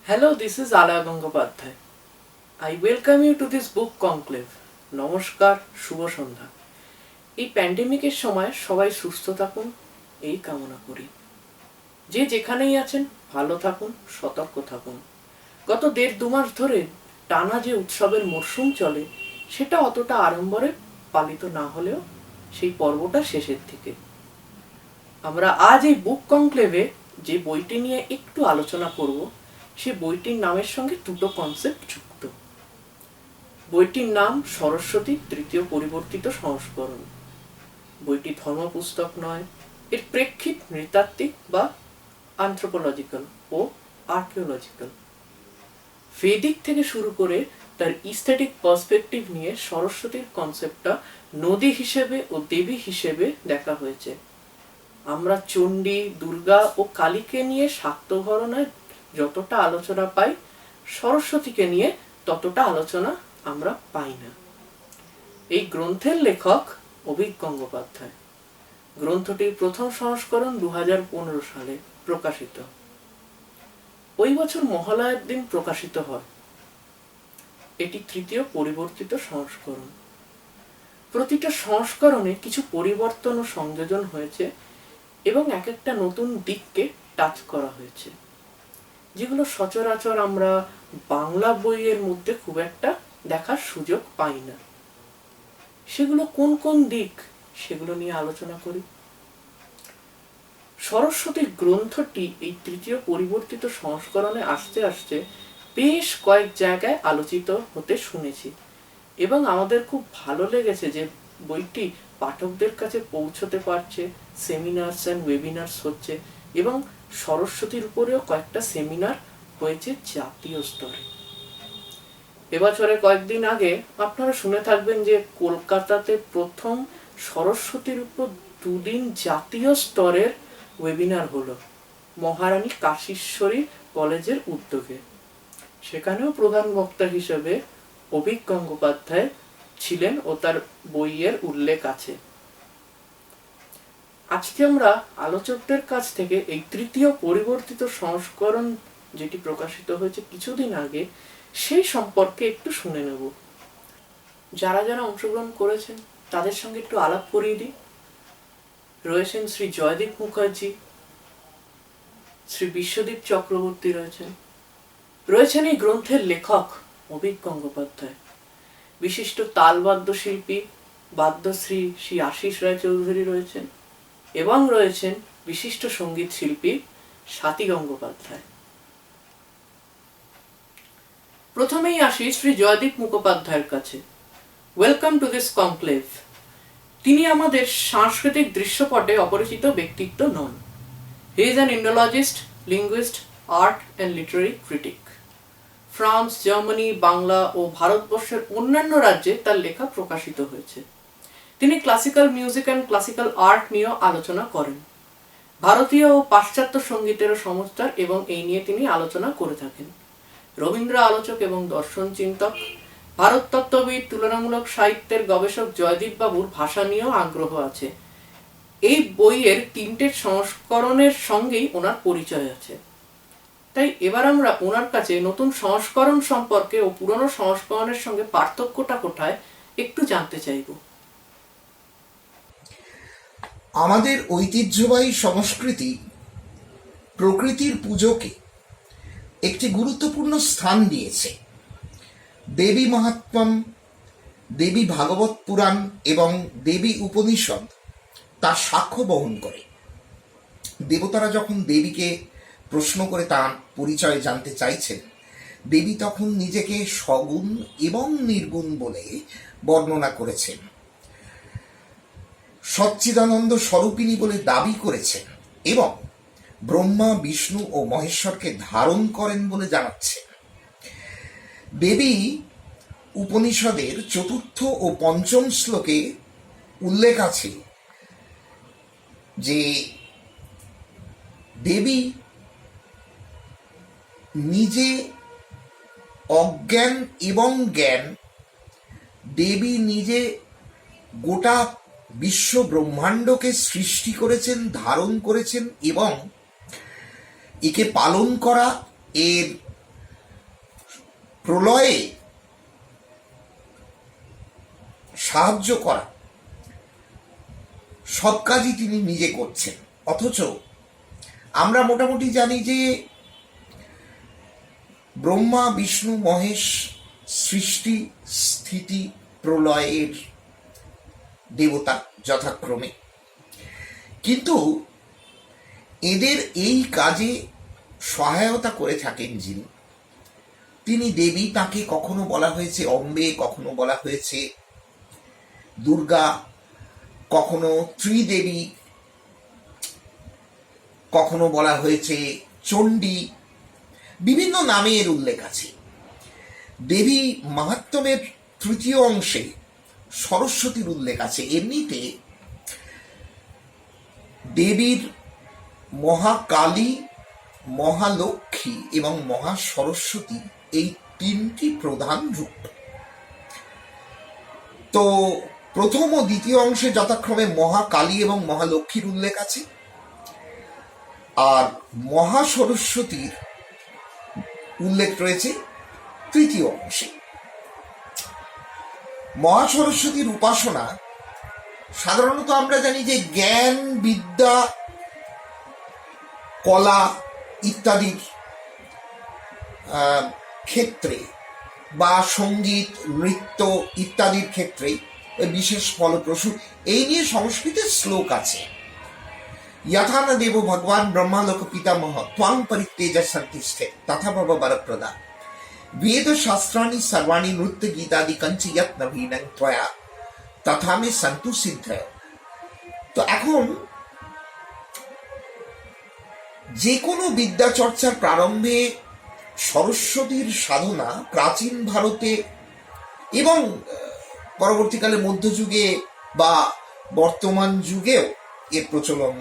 Hello, this is Alaya Gangopadhyay. I welcome you to this book conclave. নমস্কার, শুভ সন্ধ্যা। এই প্যান্ডেমিকের সময় সবাই সুস্থ থাকুন এই কামনা করি। যে যেখানেই আছেন ভালো থাকুন, সতর্ক থাকুন। গত 1.5-2 মাস ধরে টানা যে উৎসবের মরশুম চলে সেটা অতটা আড়ম্বরে পালিত না হলেও সেই পর্বটা শেষের দিকে। আমরা আজ এই বুক কনক্লেভে যে বইটি নিয়ে একটু আলোচনা করব সে বইটির নামের সঙ্গে দুটো কনসেপ্ট যুক্ত। বইটির নাম সরস্বতী তৃতীয় পরিবর্তিত সংস্করণ। বইটি ধর্মপুস্তক নয়, এর প্রেক্ষিত নৃতাত্ত্বিক বা অ্যানথ্রোপোলজিক্যাল ও আর্কিওলজিক্যাল। ভেদিক থেকে শুরু করে তার ইস্থেটিক পার্সপেক্টিভ নিয়ে সরস্বতীর কনসেপ্টটা নদী হিসেবে ও দেবী হিসেবে দেখা হয়েছে। আমরা চণ্ডী, দুর্গা ও কালীকে নিয়ে শাক্ত ঘরানায় যতটা আলোচনা পাই, সরস্বতীকে নিয়ে ততটা আলোচনা আমরা পাই না। এই গ্রন্থের লেখক অভিক গঙ্গোপাধ্যায়। গ্রন্থটির প্রথম সংস্করণ 2015 সালে প্রকাশিত। ওই বছর মহালয়ার দিন প্রকাশিত হয়। এটি তৃতীয় পরিবর্তিত সংস্করণ। প্রতিটা সংস্করণে কিছু পরিবর্তন ও সংযোজন হয়েছে এবং এক একটা নতুন দিককে টাচ করা হয়েছে, যেগুলো সচরাচর আমরা বাংলা বইয়ের মধ্যে খুব একটা দেখার সুযোগ পাই না। সেগুলো কোন কোন দিক সেগুলো নিয়ে আলোচনা করি। সরস্বতীর গ্রন্থটি এই তৃতীয় পরিবর্তিত সংস্করণে আসতে আসতে বেশ কয়েক জায়গায় আলোচিত হতে শুনেছি এবং আমাদের খুব ভালো লেগেছে যে বইটি পাঠকদের কাছে পৌঁছতে পারছে, সেমিনার্স অ্যান্ড ওয়েবিনার্স হচ্ছে এবং সরস্বতীর উপরেও কয়েকটা সেমিনার হয়েছে জাতীয় স্তরে। এবছরে কয়েকদিন আগে আপনারা শুনে থাকবেন যে কলকাতাতে প্রথম সরস্বতীর উপর 2 দিন জাতীয় স্তরের ওয়েবিনার হলো মহারানী কাশীশ্বরী কলেজের উদ্যোগে। সেখানেও প্রধান বক্তা হিসেবে অভিক গঙ্গোপাধ্যায় ছিলেন ও তার বইয়ের উল্লেখ আছে। আজকে আমরা আলোচকদের কাছ থেকে এই তৃতীয় পরিবর্তিত সংস্করণ যেটি প্রকাশিত হয়েছে কিছুদিন আগে সেই সম্পর্কে একটু শুনে নেব। যারা যারা অংশগ্রহণ করেছেন তাদের সঙ্গে একটু আলাপ করিয়ে দিই। রয়েছেন শ্রী জয়দীপ মুখার্জি, শ্রী বিশ্বদীপ চক্রবর্তী রয়েছেন এই গ্রন্থের লেখক অভিক গঙ্গোপাধ্যায়, বিশিষ্ট তালবাদ্য শিল্পী বাদ্যশ্রী শ্রী আশিস রায় চৌধুরী রয়েছেন এবং রয়েছেন বিশিষ্ট সঙ্গীত শিল্পী স্বাতী গঙ্গোপাধ্যায়। প্রথমেই আসি শ্রী জয়দীপ মুখোপাধ্যায়ের কাছে। Welcome to this conclave. তিনি আমাদের সাংস্কৃতিক দৃশ্যপটে অপরিচিত ব্যক্তিত্ব নন। He is an Indologist, linguist, art and literary critic. France, Germany, Bangla ও ভারতবর্ষের অন্যান্য রাজ্যে তার লেখা প্রকাশিত হয়েছে। তিনি classical music and classical art নিয়েও আলোচনা করেন। ভারতীয় ও পাশ্চাত্য সঙ্গীতেরও সমস্তার এবং এই নিয়ে তিনি আলোচনা করে থাকেন। রবীন্দ্র আলোচক এবং দর্শন চিন্তক, ভারততত্ত্ববিদ, তুলনামূলক সাহিত্যের গবেষক জয়দীপ বাবুর ভাষা নিয়েও আগ্রহ আছে। এই বইয়ের 3টে সংস্করণের সঙ্গেই ওনার পরিচয় আছে। তাই এবার আমরা ওনার কাছে নতুন সংস্করণ সম্পর্কে ও পুরনো সংস্করণের সঙ্গে পার্থক্যটা কোথায় একটু জানতে চাইব। আমাদের ঐতিহ্যবাহী সংস্কৃতি প্রকৃতির পুজোকে একটি গুরুত্বপূর্ণ স্থান দিয়েছে। দেবী মাহাত্ম্যম, দেবী ভাগবত পুরাণ এবং দেবী উপনিষদ তার সাক্ষ্য বহন করে। দেবতারা যখন দেবীকে প্রশ্ন করে তার পরিচয় জানতে চাইছেন, দেবী তখন নিজেকে সগুণ এবং নির্গুণ বলে বর্ণনা করেছেন, সচ্চিদানন্দ স্বরূপিণী বলে দাবি করেছেন এবং ব্রহ্মা, বিষ্ণু ও মহেশ্বরকে ধারণ করেন বলে জানাচ্ছেন। দেবী উপনিষদের 4র্থ ও 5ম শ্লোকে উল্লেখ আছে যে দেবী নিজে অজ্ঞান এবং জ্ঞান, দেবী নিজে গোটা বিশ্ব ব্রহ্মাণ্ডকে সৃষ্টি করেছেন, ধারণ করেছেন এবং একে পালন করা, এর প্রলয়ে সাহায্য করা, সব কাজই তিনি নিজে করছেন। অথচ আমরা মোটামুটি জানি যে ব্রহ্মা, বিষ্ণু, মহেশ সৃষ্টি, স্থিতি, প্রলয়ের দেবতা যথাক্রমে। কিন্তু এদের এই কাজে সহায়তা করে থাকেন যিনি, তিনি দেবী। তাকে কখনো বলা হয়েছে অম্বে, কখনো বলা হয়েছে দুর্গা, কখনো ত্রিদেবী, কখনো বলা হয়েছে চণ্ডী, বিভিন্ন নামে এর উল্লেখ আছে। দেবী মাহাত্ম্যের তৃতীয় অংশে সরস্বতীর উল্লেখ আছে। এমনিতে দেবীর মহাকালী, মহালক্ষ্মী এবং মহাসরস্বতী এই তিনটি প্রধান রূপ। তো প্রথম ও দ্বিতীয় অংশে যথাক্রমে মহাকালী এবং মহালক্ষ্মীর উল্লেখ আছে, আর মহাসরস্বতীর উল্লেখ রয়েছে তৃতীয় অংশে। মহাসরস্বতীর উপাসনা সাধারণত আমরা জানি যে জ্ঞান, বিদ্যা, কলা ইত্যাদির ক্ষেত্রে বা সঙ্গীত, নৃত্য ইত্যাদির ক্ষেত্রে বিশেষ ফলপ্রসূ। এই নিয়ে সংস্কৃতে শ্লোক আছে, यथा न देवो भगवान ब्रह्मालोक पितामह त्वां परित्यज्य सन्तिष्ठे तथा भव वरप्रदा वेद शास्त्राणि सर्वाणि नृत्य गीतादि कंच यत् नवीनं त्वया तथा मे सन्तु सिद्धय। তো এখন যে কোনো বিদ্যা চর্চার প্রারম্ভে সরস্বতীর সাধনা প্রাচীন ভারতে এবং পরবর্তীকালে মধ্যযুগে বা বর্তমান যুগেও এর প্রচলন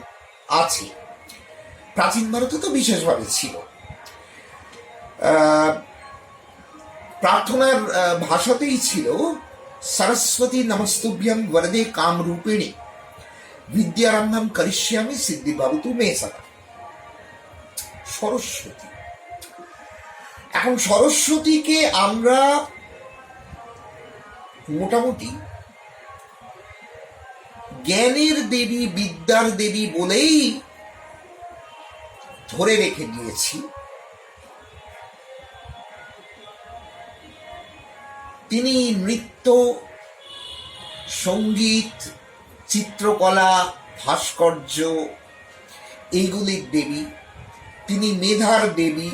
আছে। প্রাচীন ভারতে তো বিশেষভাবে ছিল। প্রার্থনার ভাষাতেই ছিল সরস্বতী নমস্তুভ্যং বরদে কামরূপিণী বিদ্যারম্ভম করিষ্যামি সিদ্ধি ভবতু মে সদা। সরস্বতী, এখন সরস্বতীকে আমরা মোটামুটি জ্ঞানের দেবী, বিদ্যার দেবী বলেই ধরে রেখে দিয়েছি। তিনি নৃত্য, সঙ্গীত, চিত্রকলা, ভাস্কর্য এইগুলির দেবী। তিনি মেধার দেবী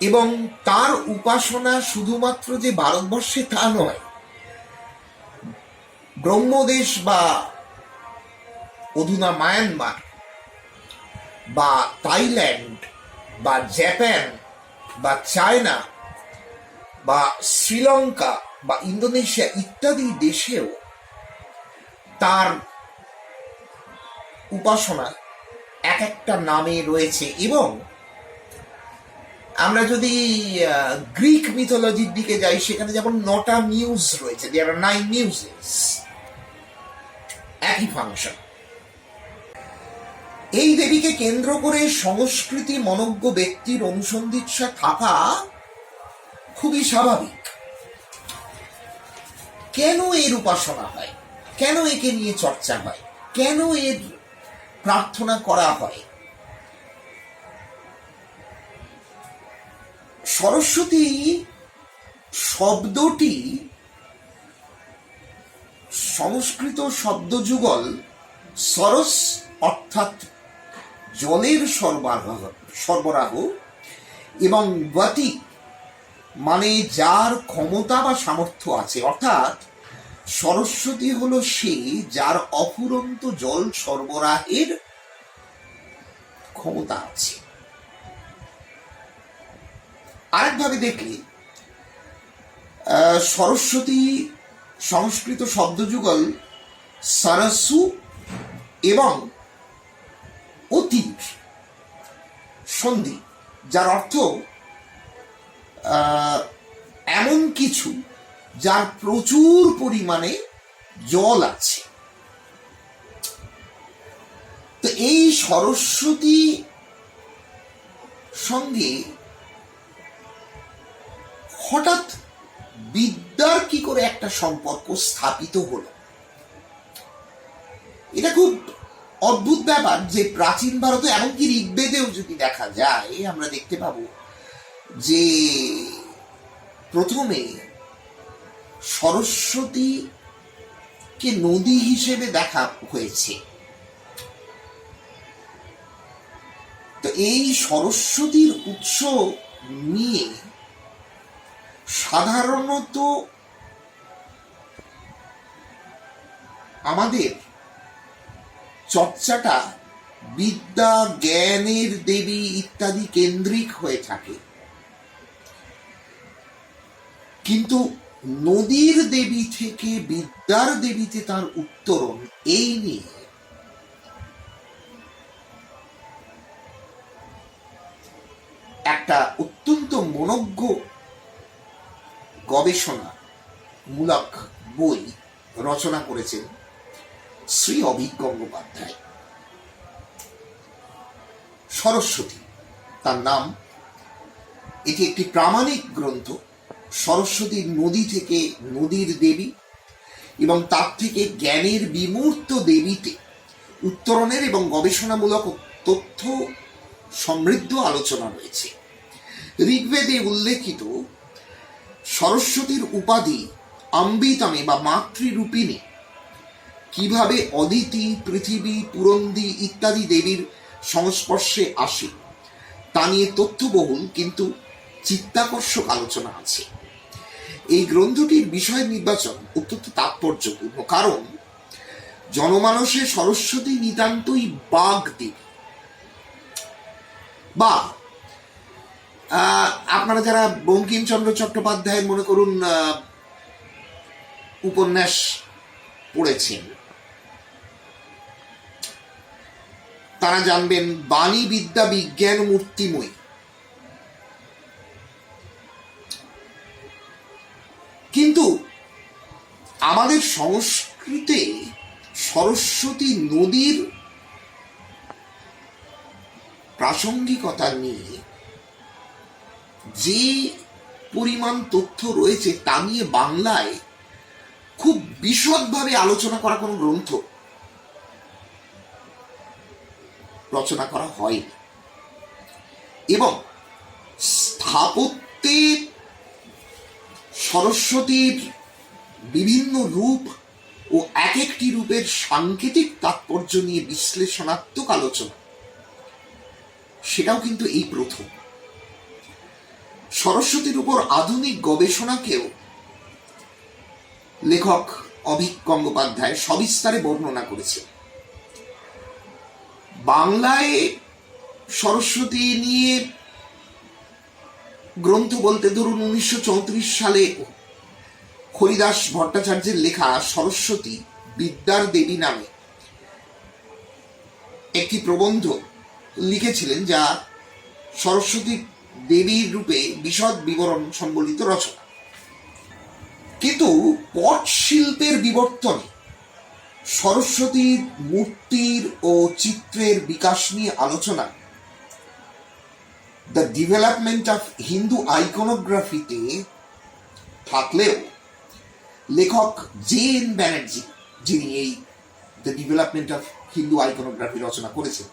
এবং তার উপাসনা শুধুমাত্র যে ভারতবর্ষে তা নয়, ব্রহ্মদেশ বা অধুনা মায়ানমার বা থাইল্যান্ড বা জাপান বা চায়না বা শ্রীলঙ্কা বা ইন্দোনেশিয়া ইত্যাদি দেশেও তার উপাসনা এক একটা নামে রয়েছে। এবং আমরা যদি গ্রিক মিথোলজির দিকে যাই, সেখানে যেমন 9টা মিউজ রয়েছে, দেয়ার আর 9 মিউজেস, একই ফাংশন। এই দেবীকে কেন্দ্র করে সংস্কৃতি মনজ্ঞ ব্যক্তির অনুসন্ধিৎসা থাকা খুবই স্বাভাবিক। কেন এর উপাসনা হয়, কেন একে নিয়ে চর্চা হয়, কেন এর প্রার্থনা করা হয়? সরস্বতী শব্দটি সংস্কৃত শব্দযুগল সরস অর্থাৎ জলের সরবরাহ এবং বতী মানে যার ক্ষমতা বা সামর্থ্য আছে, অর্থাৎ সরস্বতী হলো সে যার অফুরন্ত জল সরবরাহের ক্ষমতা আছে। আরেকভাবে দেখলে সরস্বতী সংস্কৃত শব্দযুগল সরসু এবং অতীর সন্ধি, যার অর্থ এমন কিছু যার প্রচুর পরিমাণে জল আছে। তো এই সরস্বতী সঙ্গে হঠাৎ বিদ্যার কি করে একটা সম্পর্ক স্থাপিত হলো? এটা খুব অদ্ভুত ব্যাপার যে প্রাচীন ভারতে, এমনকি ঋগ্বেদেও যদি দেখা যায়, আমরা দেখতে পাবো যে প্রথমে সরস্বতীকে নদী হিসেবে দেখা হয়েছে। তো এই সরস্বতীর উৎস নিয়ে সাধারণত আমাদের চর্চাটা বিদ্যা, জ্ঞানের দেবী ইত্যাদি কেন্দ্রিক হয়ে থাকে, কিন্তু নদীর দেবী থেকে বিদ্যার দেবীতে তার উত্তরণ, এই নিয়ে একটা অত্যন্ত মনোজ্ঞ গবেষণা মূলক বই রচনা করেছেন শ্রী অভিক গঙ্গোপাধ্যায়। সরস্বতী তার নাম। এটি একটি প্রামাণিক গ্রন্থ। সরস্বতীর নদী থেকে নদীর দেবী এবং তার থেকে জ্ঞানের বিমূর্ত দেবীতে উত্তরণের এবং গবেষণামূলক তথ্য সমৃদ্ধ আলোচনা রয়েছে। ঋগ্বেদে উল্লেখিত সরস্বতীর উপাধি অম্বিতমে বা মাতৃরূপিণী কিভাবে অদিতি, পৃথিবী, পুরন্দী ইত্যাদি দেবীর সংস্পর্শে আসে তা নিয়ে তথ্যবহুল কিন্তু চিত্তাকর্ষক আলোচনা আছে। এই গ্রন্থটির বিষয় নির্বাচন অত্যন্ত তাৎপর্যপূর্ণ, কারণ জনমানসে সরস্বতী নিতান্তই বাগ দেবী। বা আপনারা যারা বঙ্কিমচন্দ্র চট্টোপাধ্যায়ের মনে করুন উপন্যাস পড়েছেন, তারা জানবেন বাণী বিদ্যা বিজ্ঞান মূর্তিময়ী। কিন্তু আমাদের সংস্কৃতে সরস্বতী নদীর প্রাসঙ্গিকতা নিয়ে যে পরিমাণ তথ্য রয়েছে তা নিয়ে বাংলায় খুব বিশদভাবে আলোচনা করা কোনো গ্রন্থ রচনা করা হয়নি। এবং স্থাপত্যে সরস্বতীর বিভিন্ন রূপ ও এক একটি রূপের সাংকেতিক তাৎপর্য নিয়ে বিশ্লেষণাত্মক আলোচনা, সেটাও কিন্তু এই প্রথম। সরস্বতীর উপর আধুনিক গবেষণাকেও লেখক অভিক গঙ্গোপাধ্যায় সবিস্তারে বর্ণনা করেছেন। বাংলায় সরস্বতী নিয়ে গ্রন্থ বলতে ধরুন 1934 সালে হরিদাস ভট্টাচার্যের লেখা সরস্বতী বিদ্যার দেবী নামে একটি প্রবন্ধ লিখেছিলেন, যা সরস্বতী দেবীর রূপে বিশদ বিবরণ সম্বলিত রচনা। কিন্তু পট শিল্পের বিবর্তনে সরস্বতীর মূর্তির ও চিত্রের বিকাশ নিয়ে আলোচনা দ্য ডেভেলপমেন্ট অফ হিন্দু আইকনোগ্রাফিতে থাকলেও লেখক জে এন ব্যানার্জি, যিনি এই the development of Hindu iconography রচনা করেছেন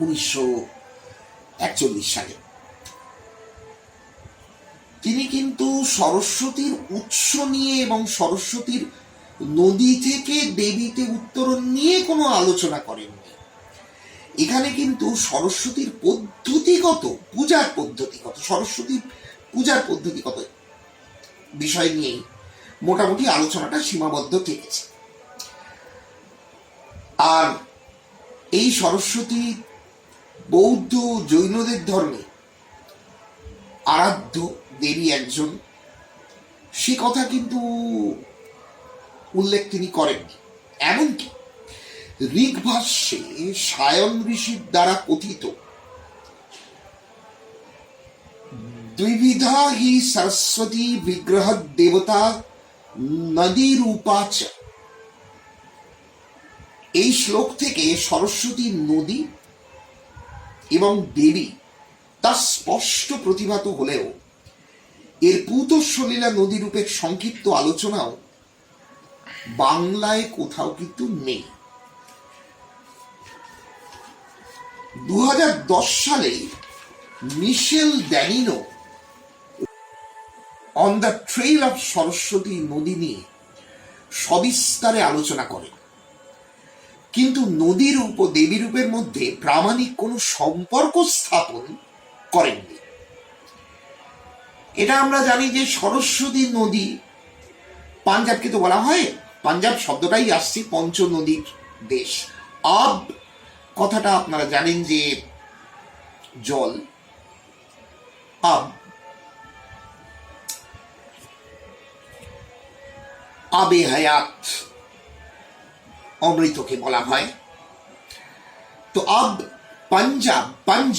1941 সালে, তিনি কিন্তু সরস্বতীর উৎস নিয়ে এবং সরস্বতীর নদী থেকে দেবীতে উত্তরণ নিয়ে কোনো আলোচনা করেননি। এখানে কিন্তু সরস্বতীর পদ্ধতিগত, সরস্বতীর পূজার পদ্ধতিগত বিষয় নিয়েই মোটামুটি আলোচনাটা সীমাবদ্ধ থেকেছে। আর এই সরস্বতী বৌদ্ধ জৈনদের ধর্মে আরাধ্য দেবী একজন, সে কথা কিন্তু উল্লেখ তিনি করেননি। এমনকি ঋগ্ভাষ্যে সায়ন ঋষির দ্বারা কথিত দ্বিবিধা হি সরস্বতী বিগ্রহ দেবতা নদী রূপাচ, এই শ্লোক থেকে সরস্বতী নদী এবং দেবী তা স্পষ্ট প্রতিভাত হলেও এর পূত সলীলা নদীরূপের সংক্ষিপ্ত আলোচনাও বাংলায় কোথাও কিন্তু নেই। 2010 সালে Michel Danino on the trail of Saraswati নদী নিয়ে সবিস্তারে আলোচনা করেন, কিন্তু নদী রূপ ও দেবী রূপের মধ্যে প্রামাণিক কোনো সম্পর্ক স্থাপন করেননি। এটা আমরা জানি যে সরস্বতী নদী, পাঞ্জাবকে তো বলা হয়, পাঞ্জাব শব্দটাই আসছে পঞ্চ নদীর দেশ। আব কথাটা আপনারা জানেন যে জল, আব, আবে হায়াত, অমৃতকে বলা হয়। তো আব, পাঞ্জাব, পাঞ্জ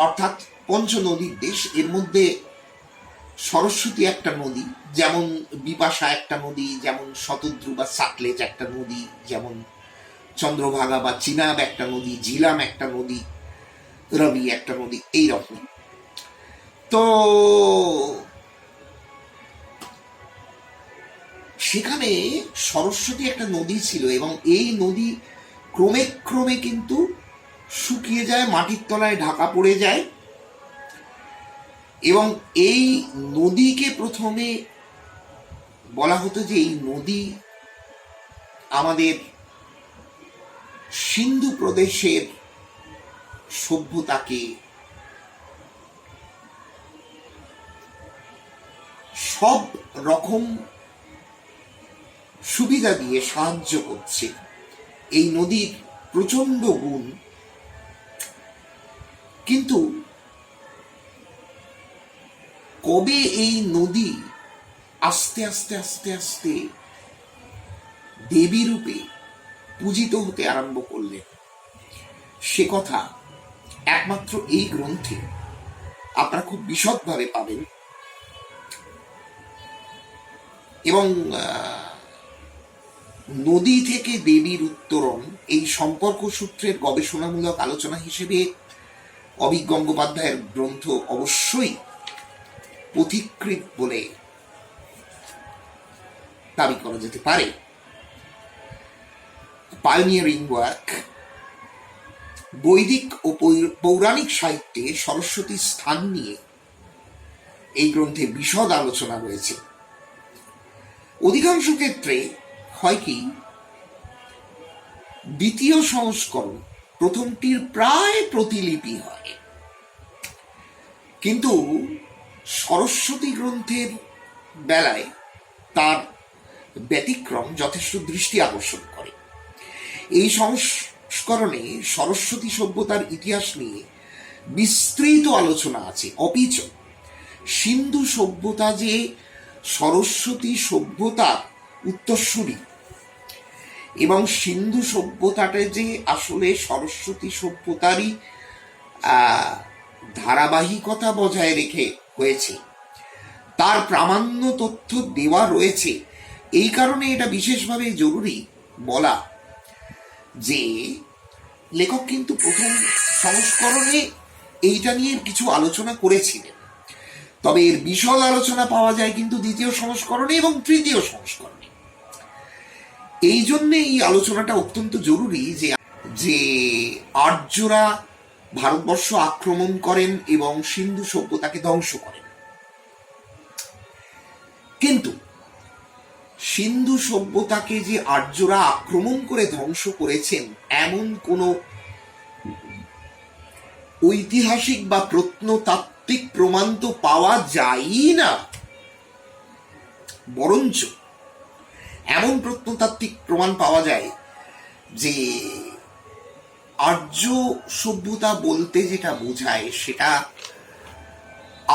অর্থাৎ পঞ্চ নদীর দেশ। এর মধ্যে সরস্বতী একটা নদী, যেমন বিপাশা একটা নদী, যেমন শতদ্রু বা সাতলেজ একটা নদী, যেমন চন্দ্রভাগা বা চিনাব একটা নদী, ঝিলাম একটা নদী, রবি একটা নদী, এইরকম। তো সেখানে সরস্বতী একটা নদী ছিল এবং এই নদী ক্রমে ক্রমে কিন্তু শুকিয়ে যায়, মাটির তলায় ঢাকা পড়ে যায়। এবং এই নদীকে প্রথমে বলা হতো যে এই নদী আমাদের সিন্ধু প্রদেশের সভ্যতাকে সব রকম সুবিধা দিয়ে সাহায্য করছে। এই নদীর প্রচন্ড গুণ। কিন্তু কবে এই নদী আস্তে আস্তে আস্তে আস্তে দেবী রূপে পূজিত হতে আরম্ভ করলেন, সে কথা একমাত্র এই গ্রন্থে আপনারা খুব বিশদভাবে পাবেন। এবং নদী থেকে দেবীর উত্তরণ এই সম্পর্ক সূত্রের গবেষণামূলক আলোচনা হিসেবে অভিজ্ঞ গঙ্গোপাধ্যায়ের গ্রন্থ অবশ্যই পথিকৃৎ বলে দাবি করা যেতে পারে। Pioneering work. বৈদিক ও পৌরাণিক সাহিত্যে সরস্বতীর স্থান নিয়ে এই গ্রন্থে বিশদ আলোচনা রয়েছে। অধিকাংশ ক্ষেত্রে হয় কি, দ্বিতীয় সংস্করণ প্রথমটির প্রায় প্রতিলিপি হয়, কিন্তু সরস্বতী গ্রন্থের বেলায় তার ব্যতিক্রম যথেষ্ট দৃষ্টি আকর্ষণ করে। এই সংস্করণে সরস্বতী সভ্যতার ইতিহাস নিয়ে বিস্তৃত আলোচনা আছে। অপিচ সিন্ধু সভ্যতা যে সরস্বতী সভ্যতার উত্তরসূরি এবং সিন্ধু সভ্যতাটা যে আসলে সরস্বতী সভ্যতারই ধারাবাহিকতা বজায় রেখে হয়েছে, তার প্রামাণ্য তথ্য দেওয়া রয়েছে। এই কারণে এটা বিশেষভাবে জরুরি বলা যে লেখক কিন্তু প্রথম সংস্করণে এইটা নিয়ে কিছু আলোচনা করেছিলেন, তবে এর বিশদ আলোচনা পাওয়া যায় কিন্তু দ্বিতীয় সংস্করণে এবং তৃতীয় সংস্করণে। এই জন্যে এই আলোচনাটা অত্যন্ত জরুরি যে আর্যরা ভারতবর্ষ আক্রমণ করেন এবং সিন্ধু সভ্যতাকে ধ্বংস করেন, কিন্তু সিন্ধু সভ্যতাকে যে আর্যরা আক্রমণ করে ধ্বংস করেছেন এমন কোনো ঐতিহাসিক বা প্রত্নতাত্ত্বিক প্রমাণ তো পাওয়া যায়ই না। বরঞ্চ এমন প্রত্নতাত্ত্বিক প্রমাণ পাওয়া যায় যে আর্য সভ্যতা বলতে যেটা বোঝায় সেটা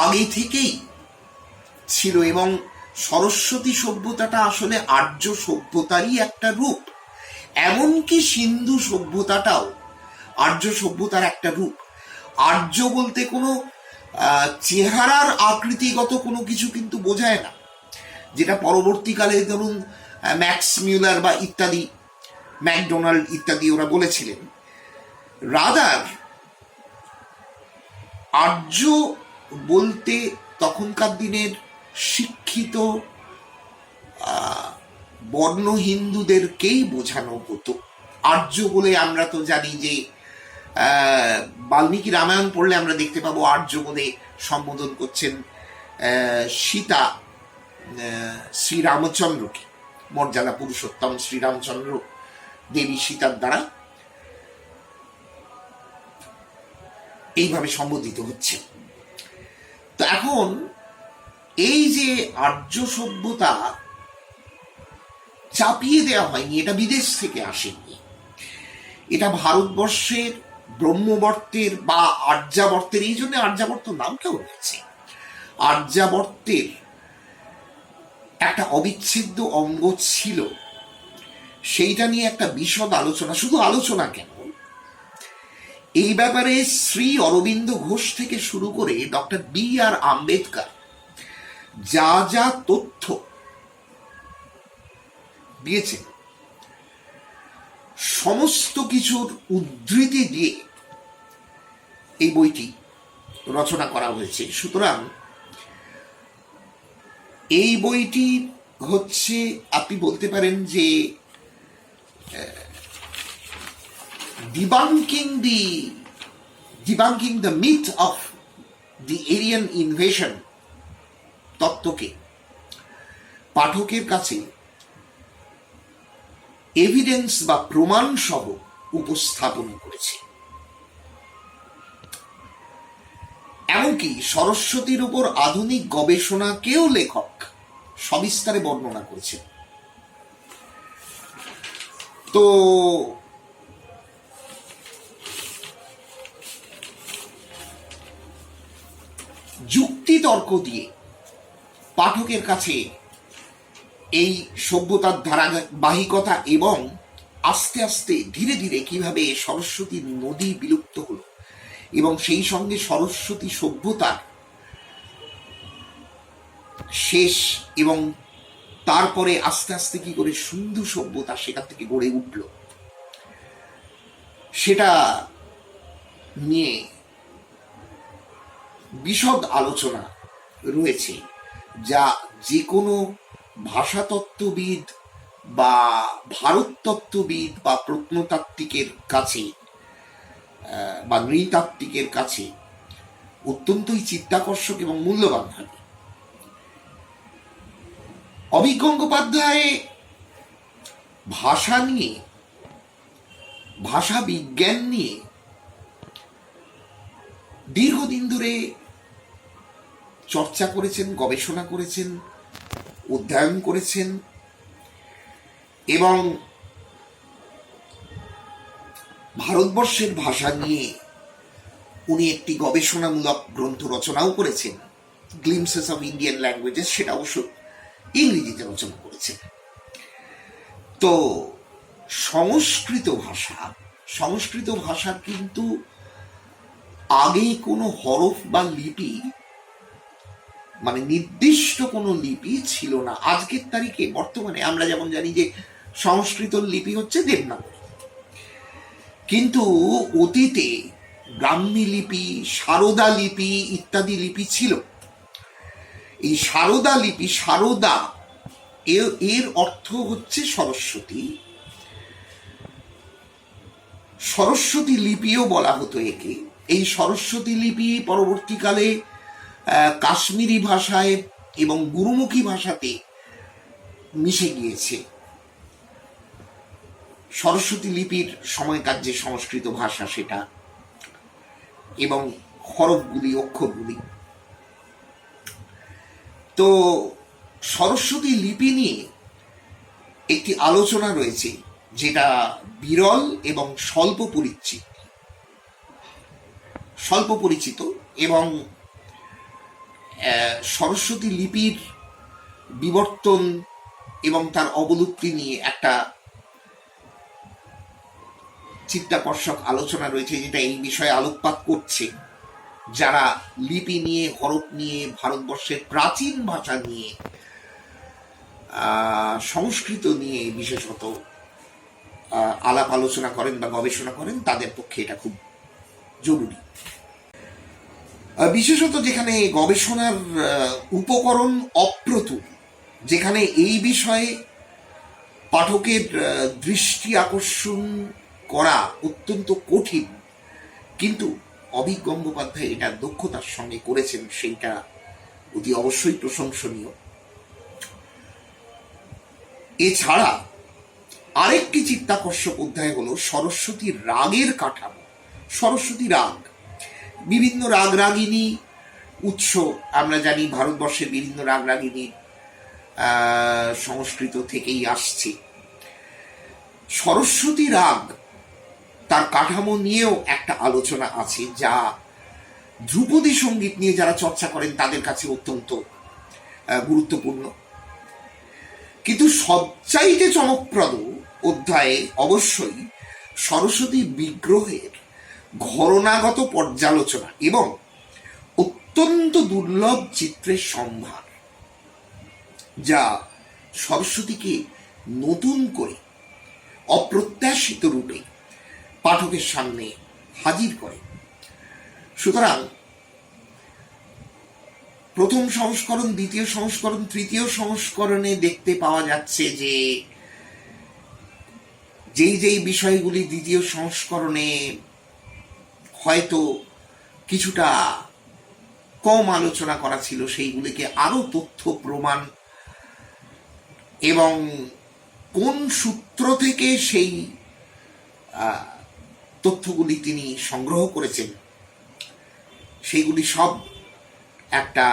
আগে থেকেই ছিল এবং সরস্বতী সভ্যতাটা আসলে আর্য সভ্যতারই একটা রূপ। এমনকি সিন্ধু সভ্যতাটাও আর্য সভ্যতার একটা রূপ। আর্য বলতে কোনো চেহারার আকৃতিগত কোনো কিছু কিন্তু বোঝায় না, যেটা পরবর্তীকালে ধরুন ম্যাক্স মিউলার বা ইত্যাদি, ম্যাকডোনাল্ড ইত্যাদি ওরা বলেছিলেন। রাদার আর্য বলতে তখনকার দিনের শিক্ষিত বর্ণ হিন্দুদেরকেই বোঝানো হতো। আর্য বলে আমরা তো জানি যে বাল্মীকি রামায়ণ পড়লে আমরা দেখতে পাবো আর্য বলে সম্বোধন করছেন সীতা শ্রীরামচন্দ্রকে, মর্যাদা পুরুষোত্তম শ্রীরামচন্দ্র দেবী সীতার দ্বারা এইভাবে সম্বোধিত হচ্ছে। তো এখন এই যে আর্য সভ্যতা চাপিয়ে দেওয়া হয়নি, এটা বিদেশ থেকে আসেনি, এটা ভারতবর্ষের ব্রহ্মবর্তের বা আর্যাবর্তের, এই জন্য আর্যাবর্ত নামটাও রয়েছে, আর্যাবর্তের একটা অবিচ্ছেদ্য অঙ্গ ছিল। সেইটা নিয়ে একটা বিশদ আলোচনা, শুধু আলোচনা কেন, এই ব্যাপারে শ্রী অরবিন্দ ঘোষ থেকে শুরু করে ডক্টর B.R. আম্বেদকর যা যা তথ্য দিয়েছেন সমস্ত কিছুর উদ্ধৃতি দিয়ে এই বইটি রচনা করা হয়েছে। সুতরাং এই বইটি হচ্ছে, আপনি বলতে পারেন যে debunking the myth of the Aryan invasion তত্ত্বকে পাঠকের কাছে এভিডেন্স বা প্রমাণ সহ উপস্থাপন করেছে। এমনকি সরস্বতীর উপর আধুনিক গবেষণাকেও লেখক সবিস্তারে বর্ণনা করেছেন। তো যুক্তি তর্ক দিয়ে পাঠকের কাছে এই সভ্যতার ধারাবাহিকতা এবং আস্তে আস্তে ধীরে ধীরে কিভাবে সরস্বতী নদী বিলুপ্ত হলো এবং সেই সঙ্গে সরস্বতী সভ্যতার শেষ এবং তারপরে আস্তে আস্তে কি করে সিন্ধু সভ্যতা সেখান থেকে গড়ে উঠল, সেটা নিয়ে বিশদ আলোচনা রয়েছে, যা যে কোনো ভাষাতত্ত্ববিদ বা ভারততত্ত্ববিদ বা প্রত্নতাত্ত্বিকের কাছে বা নৃতাত্ত্বিকের কাছে অত্যন্তই চিত্তাকর্ষক এবং মূল্যবান হবে। অভিজ্ঞ গঙ্গোপাধ্যায় ভাষা নিয়ে, ভাষা বিজ্ঞান নিয়ে দীর্ঘদিন ধরে চর্চা করেছেন, গবেষণা করেছেন, অধ্যয়ন করেছেন এবং ভারতবর্ষের ভাষা নিয়ে উনি একটি গবেষণামূলক গ্রন্থ রচনাও করেছেন, গ্লিমসেস অফ ইন্ডিয়ান ল্যাঙ্গুয়েজেস, সেটা অবশ্য ইংরেজিতে রচনা করেছেন। তো সংস্কৃত ভাষা কিন্তু আগে কোনো হরফ বা লিপি, মানে নির্দিষ্ট কোনো লিপি ছিল না। আজকের তারিখে বর্তমানে আমরা যেমন জানি যে সংস্কৃত লিপি হচ্ছে দেবনাগরী, কিন্তু অতীতে ব্রাহ্মী লিপি, সারদা লিপি ইত্যাদি লিপি ছিল। এই সারদা লিপি, সারদা এর অর্থ হচ্ছে সরস্বতী, সরস্বতী লিপিও বলা হতো একে। এই সরস্বতী লিপি পরবর্তীকালে কাশ্মীরি ভাষায় এবং গুরুমুখী ভাষাতে মিশে গিয়েছে। সরস্বতী লিপির সময়কার যে সংস্কৃত ভাষা সেটা, এবং হরফগুলি, অক্ষরগুলি। তো সরস্বতী লিপি নিয়ে একটি আলোচনা রয়েছে যেটা বিরল এবং স্বল্প পরিচিত এবং সরস্বতী লিপির বিবর্তন এবং তার অবলুপ্তি নিয়ে একটা চিত্তাকর্ষক আলোচনা রয়েছে, যেটা এই বিষয়ে আলোকপাত করছে। যারা লিপি নিয়ে, হরফ নিয়ে, ভারতবর্ষের প্রাচীন ভাষা নিয়ে, সংস্কৃত নিয়ে বিশেষত আলাপ আলোচনা করেন বা গবেষণা করেন, তাদের পক্ষে এটা খুব জরুরি। বিশেষত যেখানে গবেষণার উপকরণ অপ্রতুল, যেখানে এই বিষয়ে পাঠকের দৃষ্টি আকর্ষণ করা অত্যন্ত কঠিন, কিন্তু অভিক গঙ্গোপাধ্যায় এটা দক্ষতার সঙ্গে করেছেন, সেইটা অতি অবশ্যই প্রশংসনীয়। এছাড়া আরেকটি চিত্তাকর্ষক অধ্যায় হলো সরস্বতীর রাগের কাঠামো। সরস্বতী রাগ, বিভিন্ন রাগ রাগিনী উৎস আমরা জানি, ভারতবর্ষের বিভিন্ন রাগ রাগিনী সংস্কৃত থেকেই আসছে। সরস্বতী রাগ তার কাঠামো নিয়েও একটা আলোচনা আছে, যা ধ্রুপদী সঙ্গীত নিয়ে যারা চর্চা করেন তাদের কাছে অত্যন্ত গুরুত্বপূর্ণ। কিন্তু সবচাইতে চমকপ্রদ অধ্যায়ে অবশ্যই সরস্বতী বিগ্রহের ঘরনাগত পর্যালোচনা এবং অত্যন্ত দুর্লভ চিত্রের সম্ভার, যা সরস্বতীকে নতুন করে অপ্রত্যাশিত রূপে পাঠকের সামনে হাজির করে। সুতরাং প্রথম সংস্করণ, দ্বিতীয় সংস্করণ, তৃতীয় সংস্করণে দেখতে পাওয়া যাচ্ছে যে যেই বিষয়গুলি দ্বিতীয় সংস্করণে হয়তো কিছুটা কম আলোচনা করা ছিল, সেইগুলিকে আরো তথ্য প্রমাণ এবং কোন সূত্র থেকে সেই তথ্যগুলি তিনি সংগ্রহ করেছেন সেইগুলি সব একটা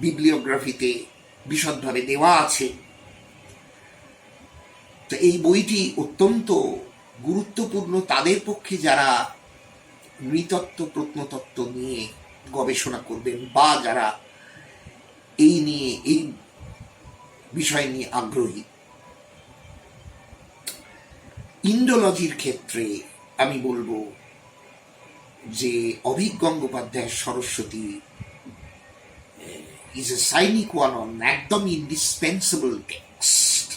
বিবলিওগ্রাফিতে বিশদভাবে দেওয়া আছে। তো এই বইটি অত্যন্ত গুরুত্বপূর্ণ তাদের পক্ষে যারা নৃতত্ত্ব প্রত্নতত্ত্ব নিয়ে গবেষণা করবেন বা যারা এই বিষয় নিয়ে আগ্রহী। ইন্ডোলজির ক্ষেত্রে আমি বলবো যে অভিক গঙ্গোপাধ্যায়ের Saraswati is a sine qua non, একদম ইন্ডিসপেন্সেবল টেক্সট।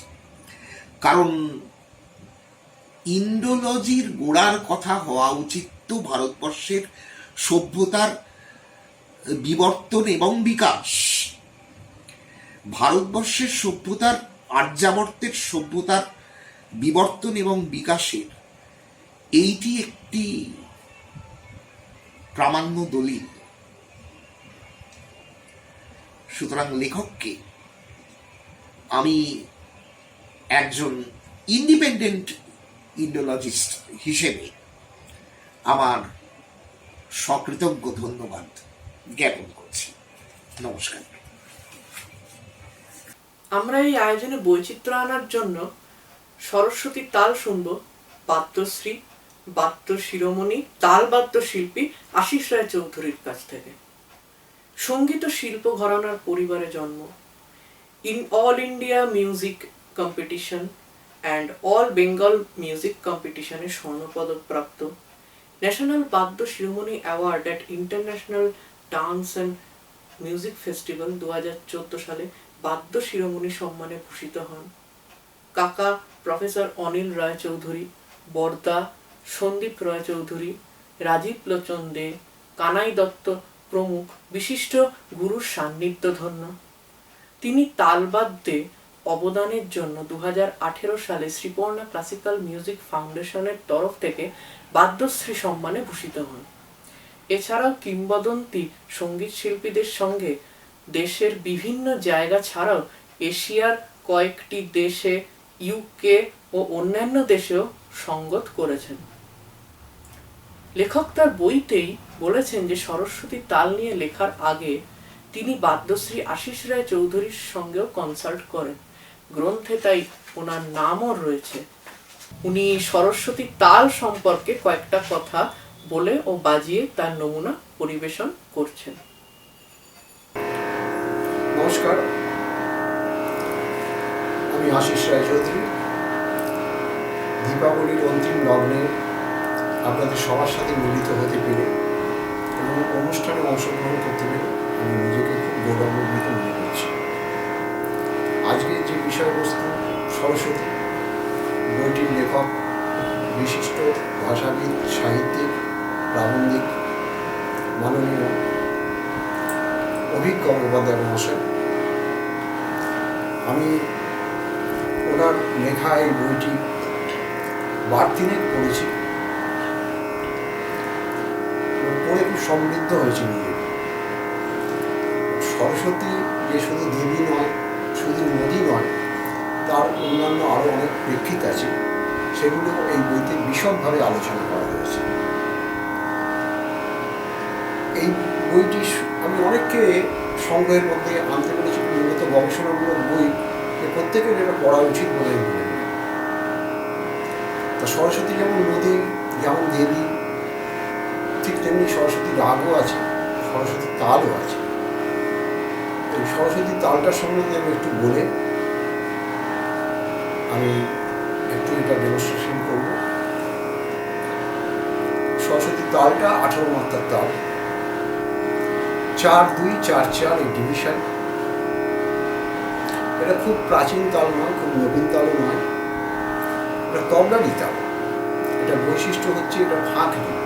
কারণ ইন্ডোলজির গোড়ার কথা হওয়া উচিত তো ভারতবর্ষের সভ্যতার বিবর্তন এবং বিকাশ। ভারতবর্ষের সভ্যতার, আর্যাবর্তের সভ্যতার বিবর্তন এবং বিকাশের এইটি একটি প্রামাণ্য দলিল। সুতরাং লেখককে আমি একজন ইন্ডিপেন্ডেন্ট ইন্ডোলজিস্ট হিসেবে আমার সকৃতজ্ঞ ধন্যবাদ জ্ঞাপন করছি। নমস্কার। আমরা এই আয়োজনে বৈচিত্র্য আনার জন্য সরস্বতী তাল শুনব বাদ্যশ্রী, বাদ্য শিরোমণি, তাল বাদ্য শিল্পী আশিস রায় চৌধুরীর কাছ থেকে। সঙ্গীত ও শিল্প ঘরানার পরিবারে জন্ম। In all India music competition and all Bengal music কম্পিটিশনে স্বর্ণপদক প্রাপ্ত। ন্যাশনাল বাদ্য শিরোমণি award at international dance and music festival 2014 সালে বাদ্য শিরোমণি সম্মানে ভূষিত হন। কাকা প্রফেসর অনিল রায় চৌধুরী, বর্দা সন্দীপ রায় চৌধুরী, রাজীব লোচন দে, কানাই দত্ত প্রমুখ বিশিষ্ট গুরুর সান্নিধ্য ধন্য। তিনি তালবাদ্যে অবদানের জন্য 2018 সালে শ্রীপর্ণা ক্লাসিক্যাল মিউজিক ফাউন্ডেশনের তরফ থেকে বাদ্যশ্রী সম্মানে ভূষিত হন। এছাড়াও কিংবদন্তি সঙ্গীত শিল্পীদের সঙ্গে দেশের বিভিন্ন জায়গা ছাড়াও এশিয়ার কয়েকটি দেশে, ইউকে ও অন্যান্য দেশেও সঙ্গত করেছেন। লেখক তার বইতেই বলেছেন যে সরস্বতী তাল নিয়ে লেখার আগে তিনি বাদ্যশ্রী আশিস রায় চৌধুরীর সঙ্গেও কনসাল্ট করেন। গ্রন্থে তাই ওনার নামও রয়েছে। উনি সরস্বতী তাল সম্পর্কে কয়েকটা কথা বলে ও বাজিয়ে তার নমুনা পরিবেশন করছেন। নমস্কার, আমি আশিস রায় চৌধুরী। দীপাবলির অন্তিম লগ্নে আপনাদের সবার সাথে মিলিত হতে পেরে এবং অনুষ্ঠানে অংশগ্রহণ করতে পেরে আমি নিজেকে খুব গৌরবান্বিত মনে করছি। আজকের যে বিষয়বস্তু সরস্বতী, বইটির লেখক বিশিষ্ট ভাষাবিদ, সাহিত্যিক, প্রাবন্ধিক মাননীয় অভিজ্ঞ গঙ্গোপাধ্যায় মহাশয়। আমি ওনার লেখা এই বইটি বার তিনেক পড়েছি, পড়ে খুব সমৃদ্ধ হয়েছে নিজে। সরস্বতী যে শুধু দেবী নয়, শুধু নদী নয়, তার অন্যান্য আরও অনেক প্রেক্ষিত আছে, সেগুলো এই বইতে বিশদভাবে আলোচনা করা হয়েছে। এই বইটি আমি অনেককে সংগ্রহের মধ্যে আনতে পেরেছি, মূলত গবেষণামূলক বই, যে প্রত্যেকের এটা পড়া উচিত বলে আমি মনে করি। তা সরস্বতী যেমন নদী, যেমন দেবী, ঠিক তেমনি সরস্বতী রাগও আছে, সরস্বতী তালও আছে। এই সরস্বতী তালটার সম্বন্ধে আমি একটু বলে আমি একটু এটা ডেমনস্ট্রেশন করব। সরস্বতী তালটা 18 মাত্রার তাল, 4-2-4-4 এই ডিভিশন। এটা খুব প্রাচীন তাল নয়, খুব নবীন তালও নয়, এটা তবলারই তাল। এটা বৈশিষ্ট্য হচ্ছে এটা ফাঁক নেই।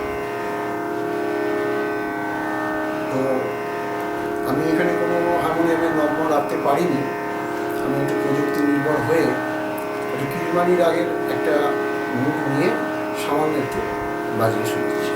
তো আমি এখানে কোনো হারমোনিয়ামের নর্মাল রাখতে পারিনি, আমি একটু প্রযুক্তি নির্ভর হয়ে একটু কিরমানি রাগের একটা মুখ নিয়ে সামান্য একটু বাজিয়ে শুনেছি।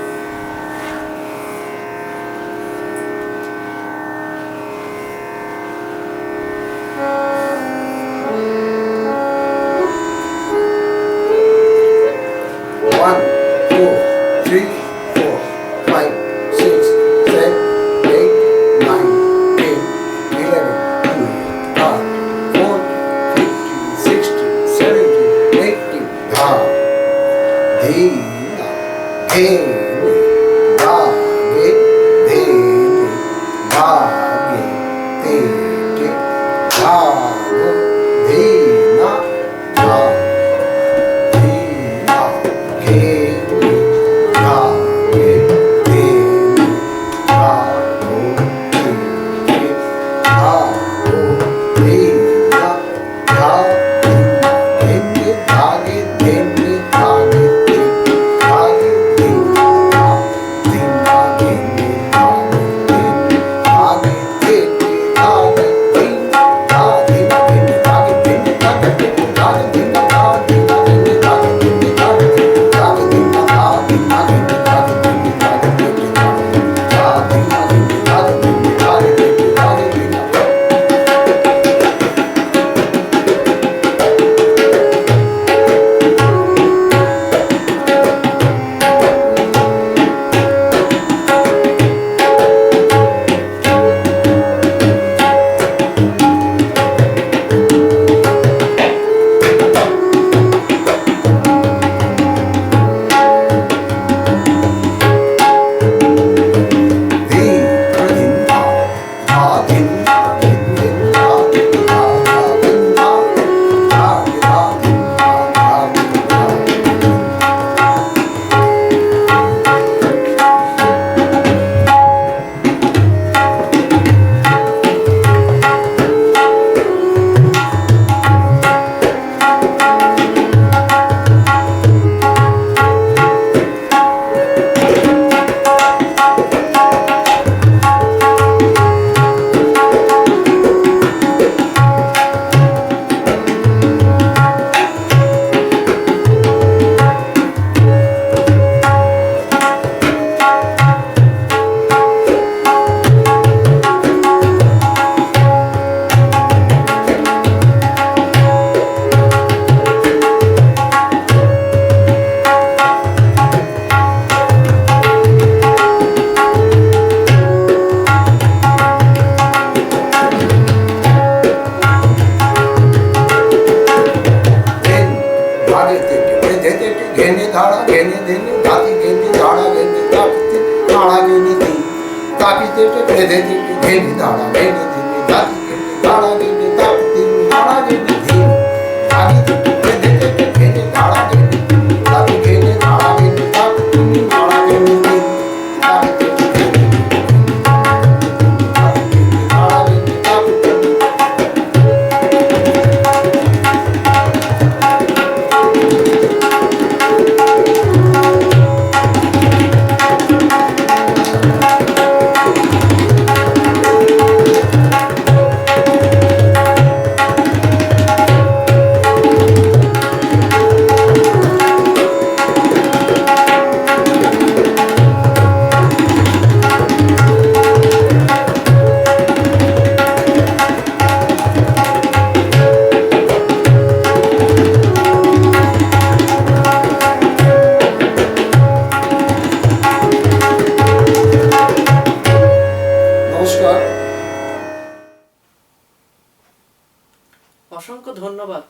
অসংখ্য ধন্যবাদ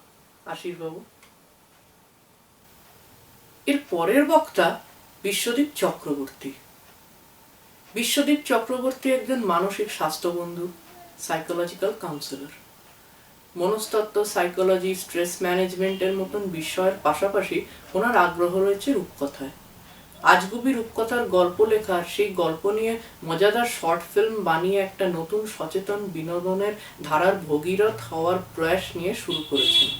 আশিসবাবু। এর পরের বক্তা বিশ্বদীপ চক্রবর্তী। বিশ্বদীপ চক্রবর্তী একজন মানসিক স্বাস্থ্য বন্ধু, সাইকোলজিক্যাল কাউন্সিলর। মনস্তত্ত্ব, সাইকোলজি, স্ট্রেস ম্যানেজমেন্টের মতন বিষয়ের পাশাপাশি ওনার আগ্রহ রয়েছে রূপকথায়। আজগুবি রূপকথার গল্প লেখা, সেই গল্প নিয়ে মজাদার শর্ট ফিল্ম বানিয়ে একটা নতুন সচেতন বিনোদনের ধারার ভগীরথ হওয়ার প্রয়াস নিয়ে শুরু করেছেন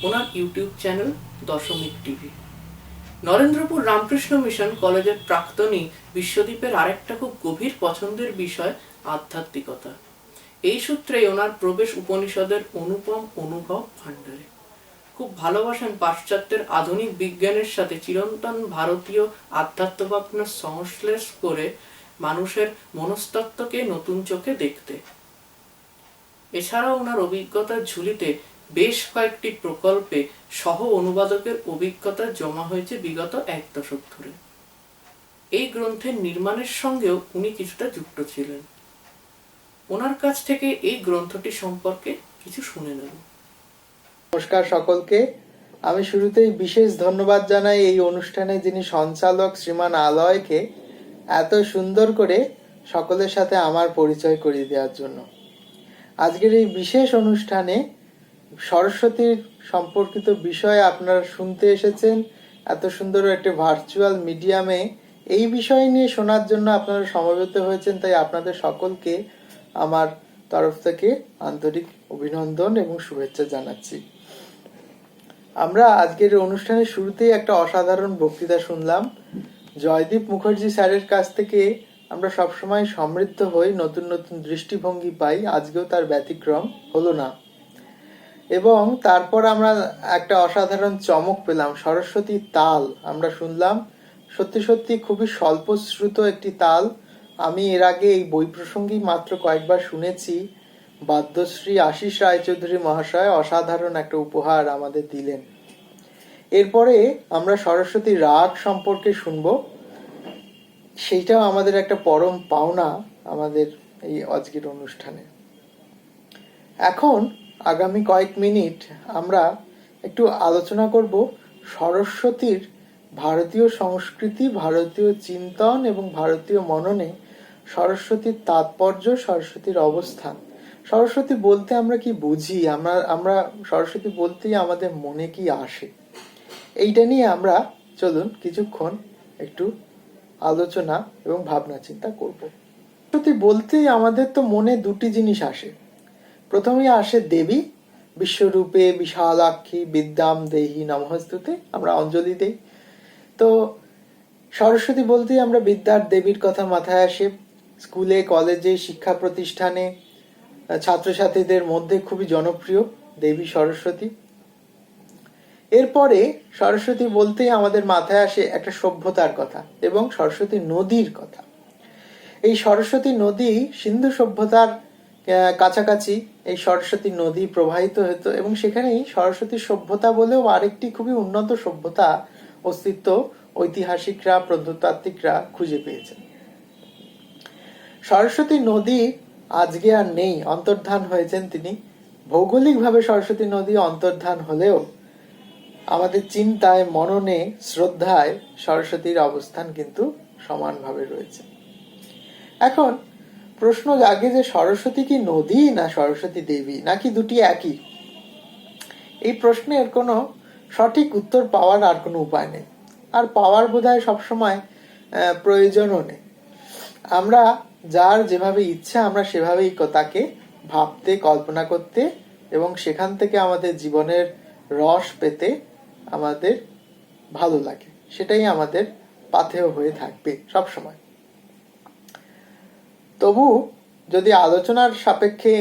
ওনার ইউটিউব চ্যানেল দশমিক টিভি। নরেন্দ্রপুর রামকৃষ্ণ মিশন কলেজের প্রাক্তনী বিশ্বদীপের আরেকটা খুব গভীর পছন্দের বিষয় আধ্যাত্মিকতা। এই সূত্রেই ওনার প্রবেশ উপনিষদের অনুপম অনুভব ভাণ্ডারে। খুব ভালোবাসেন পাশ্চাত্যের আধুনিক বিজ্ঞানের সাথে চিরন্তন ভারতীয় আধ্যাত্মভাবনার সংশ্লেষ করে মানুষের মনস্তত্ত্বকে নতুন চোখে দেখতে। এছাড়াও ওনার অভিজ্ঞতার ঝুলিতে বেশ কয়েকটি প্রকল্পে সহ অনুবাদকের অভিজ্ঞতা জমা হয়েছে বিগত 1 দশক ধরে। এই গ্রন্থের নির্মাণের সঙ্গেও উনি কিছুটা যুক্ত ছিলেন। ওনার কাছ থেকে এই গ্রন্থটি সম্পর্কে কিছু শুনে নেব। নমস্কার সকলকে। আমি শুরুতেই বিশেষ ধন্যবাদ জানাই এই অনুষ্ঠানে যিনি সঞ্চালক শ্রীমান আলয়কে এত সুন্দর করে সকলের সাথে আমার পরিচয় করিয়ে দেওয়ার জন্য। আজকের এই বিশেষ অনুষ্ঠানে সরস্বতীর সম্পর্কিত বিষয়ে আপনারা শুনতে এসেছেন। এত সুন্দর একটি ভার্চুয়াল মিডিয়ামে এই বিষয় নিয়ে শোনার জন্য আপনারা সমবেত হয়েছেন, তাই আপনাদের সকলকে আমার তরফ থেকে আন্তরিক অভিনন্দন এবং শুভেচ্ছা জানাচ্ছি। আমরা আজকের অনুষ্ঠানের শুরুতেই একটা অসাধারণ বক্তৃতা শুনলাম। জয়দীপ মুখার্জি স্যারের কাছ থেকে আমরা সবসময় সমৃদ্ধ হই, নতুন নতুন দৃষ্টিভঙ্গি পাই। আজকেও তার ব্যতিক্রম হলো না। এবং তারপর আমরা একটা অসাধারণ চমক পেলাম, সরস্বতী তাল আমরা শুনলাম। সত্যি সত্যি খুবই স্বল্পশ্রুত একটি তাল। আমি এর আগে এই বই প্রসঙ্গেই মাত্র কয়েকবার শুনেছি। বাদ্যশ্রী আশিস রায়চৌধুরী মহাশয় অসাধারণ একটা উপহার আমাদের দিলেন। এরপরে আমরা সরস্বতী রাগ সম্পর্কে শুনবো। সেইটাও আমাদের একটা পরম পাওনা আমাদের এই আজকের অনুষ্ঠানে। এখন আগামী কয়েক মিনিট আমরা একটু আলোচনা করব সরস্বতীর ভারতীয় সংস্কৃতি, ভারতীয় চিন্তন এবং ভারতীয় মননে সরস্বতীর তাৎপর্য, সরস্বতীর অবস্থান। সরস্বতী বলতে আমরা কি বুঝি, আমরা সরস্বতী বলতেই আমাদের মনে কি আসে, এইটা নিয়ে আমরা চলুন কিছুক্ষণ একটু আলোচনা এবং ভাবনা চিন্তা করব। সরস্বতী বলতেই আমাদের তো মনে দুটি জিনিস আসে। প্রথমেই আসে দেবী, বিশ্বরূপে বিশালাক্ষী বিদ্যাম দেহি নমস্তুতে, আমরা অঞ্জলি দেই। তো সরস্বতী বলতেই আমরা বিদ্যার দেবীর কথা মাথায় আসে। স্কুলে, কলেজে, শিক্ষা প্রতিষ্ঠানে ছাত্রছাত্রীদের মধ্যে খুবই জনপ্রিয় দেবী সরস্বতী। এরপরে সরস্বতী বলতেই আমাদের মাথায় আসে একটা সভ্যতার কথা এবং সরস্বতী নদীর কথা। এই সরস্বতী নদী সিন্ধু সভ্যতার কাছাকাছি এই সরস্বতী নদী প্রবাহিত হতো এবং সেখানেই সরস্বতী সভ্যতা বলেও আরেকটি খুবই উন্নত সভ্যতা অস্তিত্ব ঐতিহাসিকরা, প্রত্নতাত্ত্বিকরা খুঁজে পেয়েছেন। সরস্বতী নদী আজকে আর নেই, অন্তর্ধান হয়েছেন তিনি। ভৌগোলিকভাবে সরস্বতী নদী অন্তর্ধান হলেও আমাদের চিন্তায়, মননে, শ্রদ্ধায় সরস্বতীর অবস্থান কিন্তু সমানভাবে রয়েছে। এখন প্রশ্ন জাগে যে সরস্বতী কি নদী না সরস্বতী দেবী, নাকি দুটি একই? এই প্রশ্নের কোনো সঠিক উত্তর পাওয়ার আর কোনো উপায় নেই, আর পাওয়ার বোধহয় সবসময় প্রয়োজনও নেই। আমরা যার যেভাবে ইচ্ছা আমরা সেভাবেই তাকে ভাবতে, কল্পনা করতে এবং সেখান থেকে আমাদের জীবনের রস পেতে আমাদের ভালো লাগে, সেটাই আমাদের পাথেয় হয়ে থাকবে সবসময়। তবু যদি আলোচনার সাপেক্ষে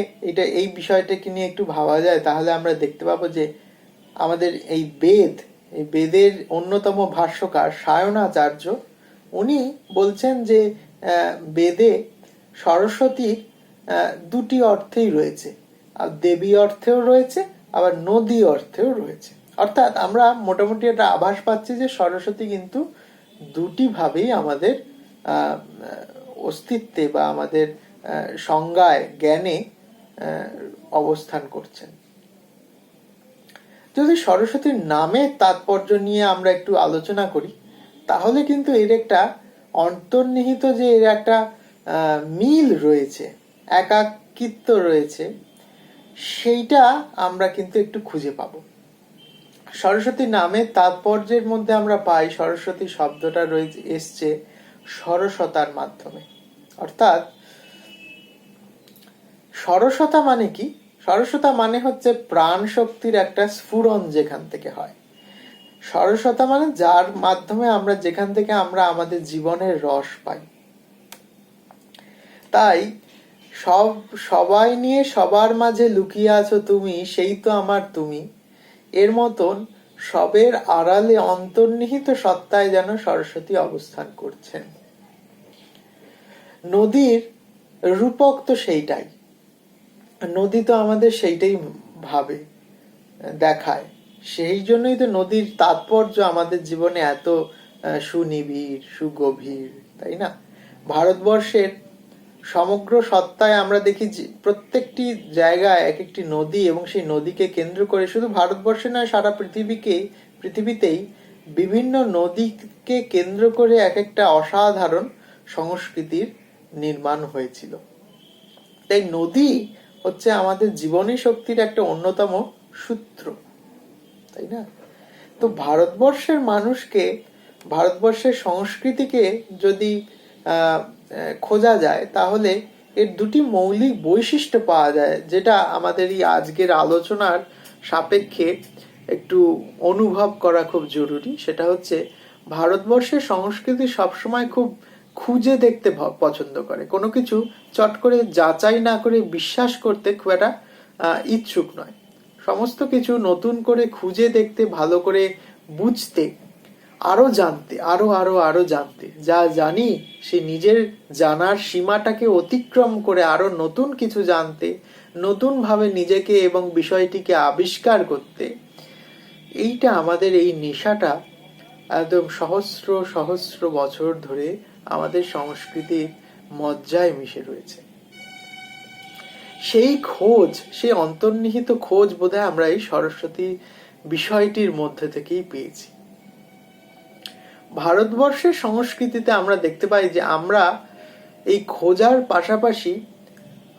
এই বিষয়টাকে নিয়ে একটু ভাবা যায়, তাহলে আমরা দেখতে পাবো যে আমাদের এই বেদের অন্যতম ভাষ্যকার সায়নাচার্য, উনি বলছেন যে বেদে সরস্বতীর দুটি অর্থেই রয়েছে, আর দেবী অর্থেও রয়েছে, আবার নদী অর্থেও রয়েছে। অর্থাৎ আমরা মোটামুটি একটা আভাস পাচ্ছি যে সরস্বতী কিন্তু দুটি ভাবেই আমাদের অস্তিত্বে বা আমাদের সংজ্ঞায়, জ্ঞানে অবস্থান করছেন। যদি সরস্বতীর নামের তাৎপর্য নিয়ে আমরা একটু আলোচনা করি, তাহলে কিন্তু এর একটা অন্তর্নিহিত যে এর একটা মিল রয়েছে, একাকিত্ব রয়েছে, সেইটা আমরা কিন্তু একটু খুঁজে পাবো। সরস্বতী নামের তাৎপর্যের মধ্যে আমরা পাই সরস্বতী শব্দটা রয়েছে এসছে সরসতার মাধ্যমে। অর্থাৎ সরসতা মানে কি? সরসতা মানে হচ্ছে প্রাণ শক্তির একটা স্ফুরণ যেখান থেকে হয়। সরসতা মানে যার মাধ্যমে আমরা যেখান থেকে আমরা আমাদের জীবনের রস পাই। তাই সবাই নিয়ে সবার মাঝে লুকিয়ে আছো তুমি, সেই তো আমার তুমি, এর মতন সবের আড়ালে অন্তর্নিহিত সত্তায় যেন সরস্বতী অবস্থান করছেন। নদীর রূপক তো সেইটাই, নদী তো আমাদের সেইটাই ভাবে, দেখায়। সেই জন্যই তো নদীর তাৎপর্য আমাদের জীবনে এত সুনিবিড়, সুগভীর, তাই না? ভারতবর্ষের সমগ্র সত্তায় আমরা দেখি প্রত্যেকটি জায়গায় এক একটি নদী, এবং সেই নদীকে কেন্দ্র করে শুধু ভারতবর্ষে নয়, সারা পৃথিবীতেই বিভিন্ন নদীকে কেন্দ্র করে এক একটা অসাধারণ সংস্কৃতির নির্মাণ হয়েছিল। তাই নদী হচ্ছে আমাদের জীবনী শক্তির একটা অন্যতম সূত্র, তাই না? তো ভারতবর্ষের মানুষকে, ভারতবর্ষের সংস্কৃতিকে যদি খোঁজা যায়, তাহলে এর দুটি মৌলিক বৈশিষ্ট্য পাওয়া যায়, যেটা আমাদের এই আজকের আলোচনার সাপেক্ষে একটু অনুভব করা খুব জরুরি। সেটা হচ্ছে ভারতবর্ষের সংস্কৃতি সবসময় খুব খুঁজে দেখতে পছন্দ করে, কোনো কিছু চট করে যাচাই না করে বিশ্বাস করতে খুব একটা ইচ্ছুক নয়। সমস্ত কিছু নতুন করে খুঁজে দেখতে, ভালো করে বুঝতে, আরো জানতে, আরো জানতে, যা জানি সে নিজের জানার সীমাটাকে অতিক্রম করে আরো নতুন কিছু জানতে, নতুন ভাবে নিজেকে এবং বিষয়টিকে আবিষ্কার করতে, এইটা আমাদের এই নেশাটা একদম সহস্র সহস্র বছর ধরে আমাদের সংস্কৃতির মজ্জায় মিশে রয়েছে। সেই খোঁজ, সেই অন্তর্নিহিত খোঁজ বোধহয় আমরা এই সরস্বতী বিষয়টির মধ্যে থেকেই পেয়েছি। ভারতবর্ষের সংস্কৃতিতে আমরা দেখতে পাই যে আমরা এই খোঁজার পাশাপাশি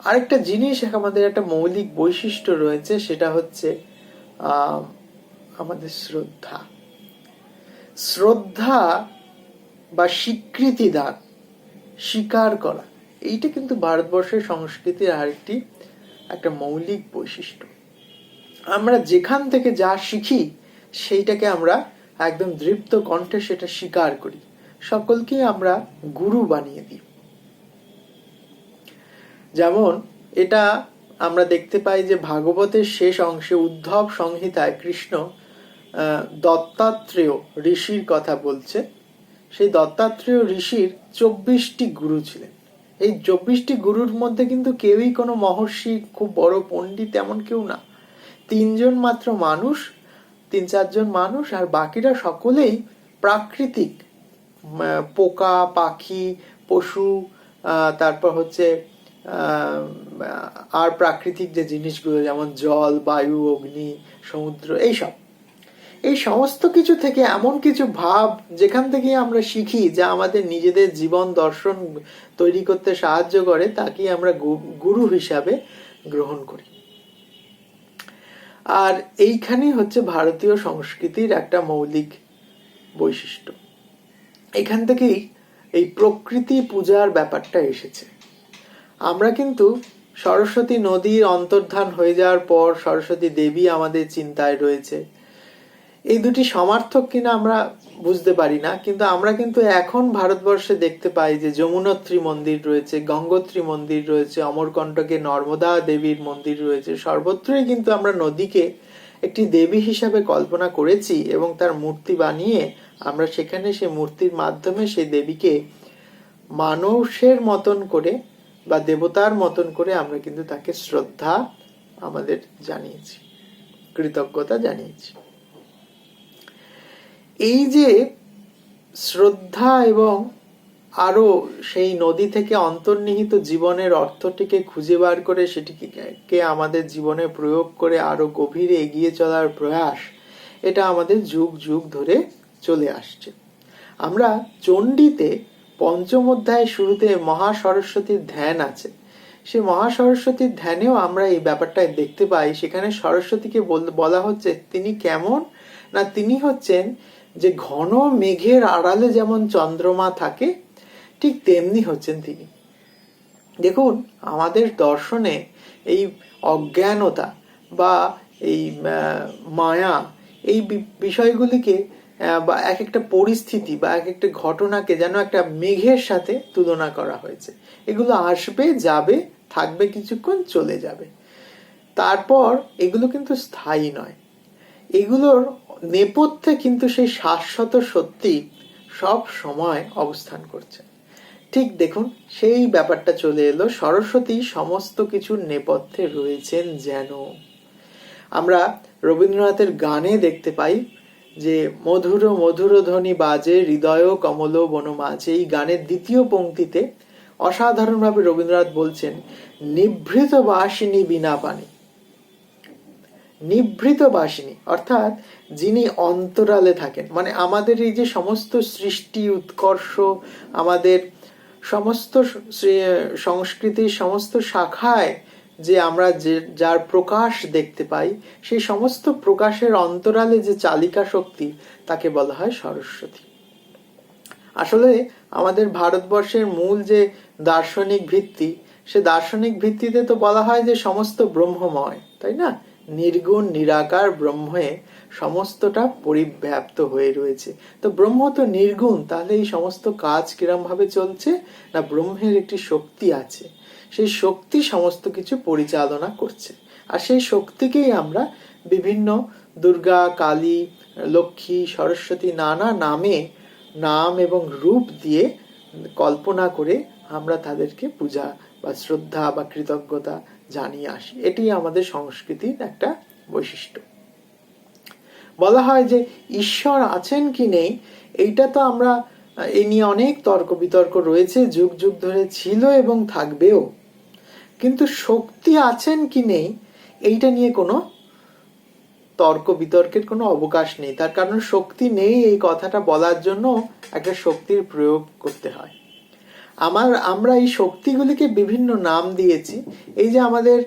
আরেকটা জিনিস, আমাদের একটা মৌলিক বৈশিষ্ট্য রয়েছে, সেটা হচ্ছে আমাদের শ্রদ্ধা। শ্রদ্ধা বা স্বীকৃতি দান, স্বীকার করা, এইটা কিন্তু ভারতবর্ষের সংস্কৃতির আরেকটি একটা মৌলিক বৈশিষ্ট্য। আমরা যেখান থেকে যা শিখি সেইটাকে আমরা একদম দৃপ্ত কণ্ঠে সেটা স্বীকার করি, সকলকে আমরা গুরু বানিয়ে দিই। যেমন এটা আমরা দেখতে পাই যে ভাগবতের শেষ অংশে উদ্ধব সংহিতায় কৃষ্ণ দত্তাত্রেয় ঋষির কথা বলছে। সেই দত্তাত্রেয় ঋষির 24টি গুরু ছিলেন। এই 24টি গুরুর মধ্যে কিন্তু কেউই কোনো মহর্ষি, খুব বড় পণ্ডিত এমন কেউ না। 3জন মাত্র মানুষ, 3-4জন মানুষ, আর বাকিরা সকলেই প্রাকৃতিক, পোকা, পাখি, পশু, তারপর হচ্ছে আর প্রাকৃতিক যে জিনিসগুলো, যেমন জল, বায়ু, অগ্নি, সমুদ্র, এই সমস্ত কিছু থেকে এমন কিছু ভাব যেখান থেকে আমরা শিখি, যা আমাদের নিজেদের জীবন দর্শন তৈরি করতে সাহায্য করে, তাকে আমরা গুরু হিসাবে গ্রহণ করি। আর এইখানেই হচ্ছে ভারতীয় সংস্কৃতির একটা মৌলিক বৈশিষ্ট্য। এখান থেকেই এই প্রকৃতি পূজার ব্যাপারটা এসেছে। আমরা কিন্তু সরস্বতী নদীর অন্তর্ধান হয়ে যাওয়ার পর সরস্বতী দেবী আমাদের চিন্তায় রয়েছে, এই দুটি সমার্থক কিনা আমরা বুঝতে পারি না, কিন্তু আমরা কিন্তু এখন ভারতবর্ষে দেখতে পাই যে যমুনোত্রী মন্দির রয়েছে, গঙ্গোত্রী মন্দির রয়েছে, অমরকণ্টকে নর্মদা দেবীর মন্দির রয়েছে। সর্বত্রই কিন্তু আমরা নদীকে একটি দেবী হিসাবে কল্পনা করেছি, এবং তার মূর্তি বানিয়ে আমরা সেখানে সেই মূর্তির মাধ্যমে সেই দেবীকে মানুষের মতন করে বা দেবতার মতন করে আমরা কিন্তু তাকে শ্রদ্ধা আমাদের জানিয়েছি, কৃতজ্ঞতা জানিয়েছি। এই যে শ্রদ্ধা এবং আরো সেই নদী থেকে অন্তর্নিহিত জীবনের অর্থটিকে খুঁজে বার করে সেটিকে আমাদের জীবনে প্রয়োগ করে আরো গভীরে এগিয়ে চলার প্রয়াস, এটা আমাদের যুগ যুগ ধরে চলে আসছে। আমরা চণ্ডীতে পঞ্চম অধ্যায়ের শুরুতে মহা সরস্বতীর ধ্যান আছে। সেই মহা সরস্বতীর ধ্যানেও আমরা এই ব্যাপারটা দেখতে পাই। সেখানে সরস্বতীকে বলা হচ্ছে তিনি কেমন না, তিনি হচ্ছেন যে ঘন মেঘের আড়ালে যেমন চন্দ্রমা থাকে ঠিক তেমনি হচ্ছেন তিনি। দেখুন, আমাদের দর্শনে এই অজ্ঞানতা বা এই মায়া, এই বিষয়গুলিকে বা এক একটা পরিস্থিতি বা এক একটা ঘটনাকে যেন একটা মেঘের সাথে তুলনা করা হয়েছে। এগুলো আসবে, যাবে, থাকবে কিছুক্ষণ, চলে যাবে। তারপর এগুলো কিন্তু স্থায়ী নয়। এগুলোর নেপথ্যে কিন্তু সেই শাশ্বত সত্যি সব সময় অবস্থান করছে। ঠিক দেখুন, সেই ব্যাপারটা চলে এলো। সরস্বতী সমস্ত কিছুর নেপথ্যে রয়েছেন যেন। আমরা রবীন্দ্রনাথের গানে দেখতে পাই যে মধুর মধুর ধ্বনি বাজে হৃদয় কমল বন মাঝে। এই গানের দ্বিতীয় পংক্তিতে অসাধারণভাবে রবীন্দ্রনাথ বলছেন, নিভৃত বাসিনী বিনা পানি। নিভৃত বাসিনী অর্থাৎ যিনি অন্তরালে থাকেন, মানে আমাদের এই যে সমস্ত সৃষ্টি উৎকর্ষ, আমাদের সমস্ত সংস্কৃতির সমস্ত শাখায় যে আমরা যার প্রকাশ দেখতে পাই, সেই সমস্ত প্রকাশের অন্তরালে যে চালিকা শক্তি, তাকে বলা হয় সরস্বতী। আসলে আমাদের ভারতবর্ষের মূল যে দার্শনিক ভিত্তি, সে দার্শনিক ভিত্তিতে তো বলা হয় যে সমস্ত ব্রহ্মময়, তাই না? নির্গুণ নিরাকার ব্রহ্মে সমস্তটা পরিব্যাপ্ত হয়ে রয়েছে। তো ব্রহ্ম তো নির্গুণ, তাহলে এই সমস্ত কাজ কিরম ভাবে চলছে না, ব্রহ্মের একটি শক্তি আছে, সেই শক্তি সমস্ত কিছু পরিচালনা করছে। আর সেই শক্তিকেই আমরা বিভিন্ন দুর্গা, কালী, লক্ষ্মী, সরস্বতী নানা নামে, নাম এবং রূপ দিয়ে কল্পনা করে আমরা তাদেরকে পূজা বা শ্রদ্ধা বা কৃতজ্ঞতা জানিয়ে আসি। এটি আমাদের সংস্কৃতির একটা বৈশিষ্ট্য। বলা হয় যে ঈশ্বর আছেন কি নেই, এইটা তো আমরা এ নিয়ে অনেক তর্ক বিতর্ক রয়েছে, যুগ যুগ ধরে ছিল এবং থাকবেও। কিন্তু শক্তি আছেন কি নেই, এইটা নিয়ে কোনো তর্ক বিতর্কের কোনো অবকাশ নেই। তার কারণ শক্তি নেই এই কথাটা বলার জন্য একটা শক্তির প্রয়োগ করতে হয়। আমরা এই শক্তিগুলিকে বিভিন্ন নাম দিয়েছি। এই যে আমাদের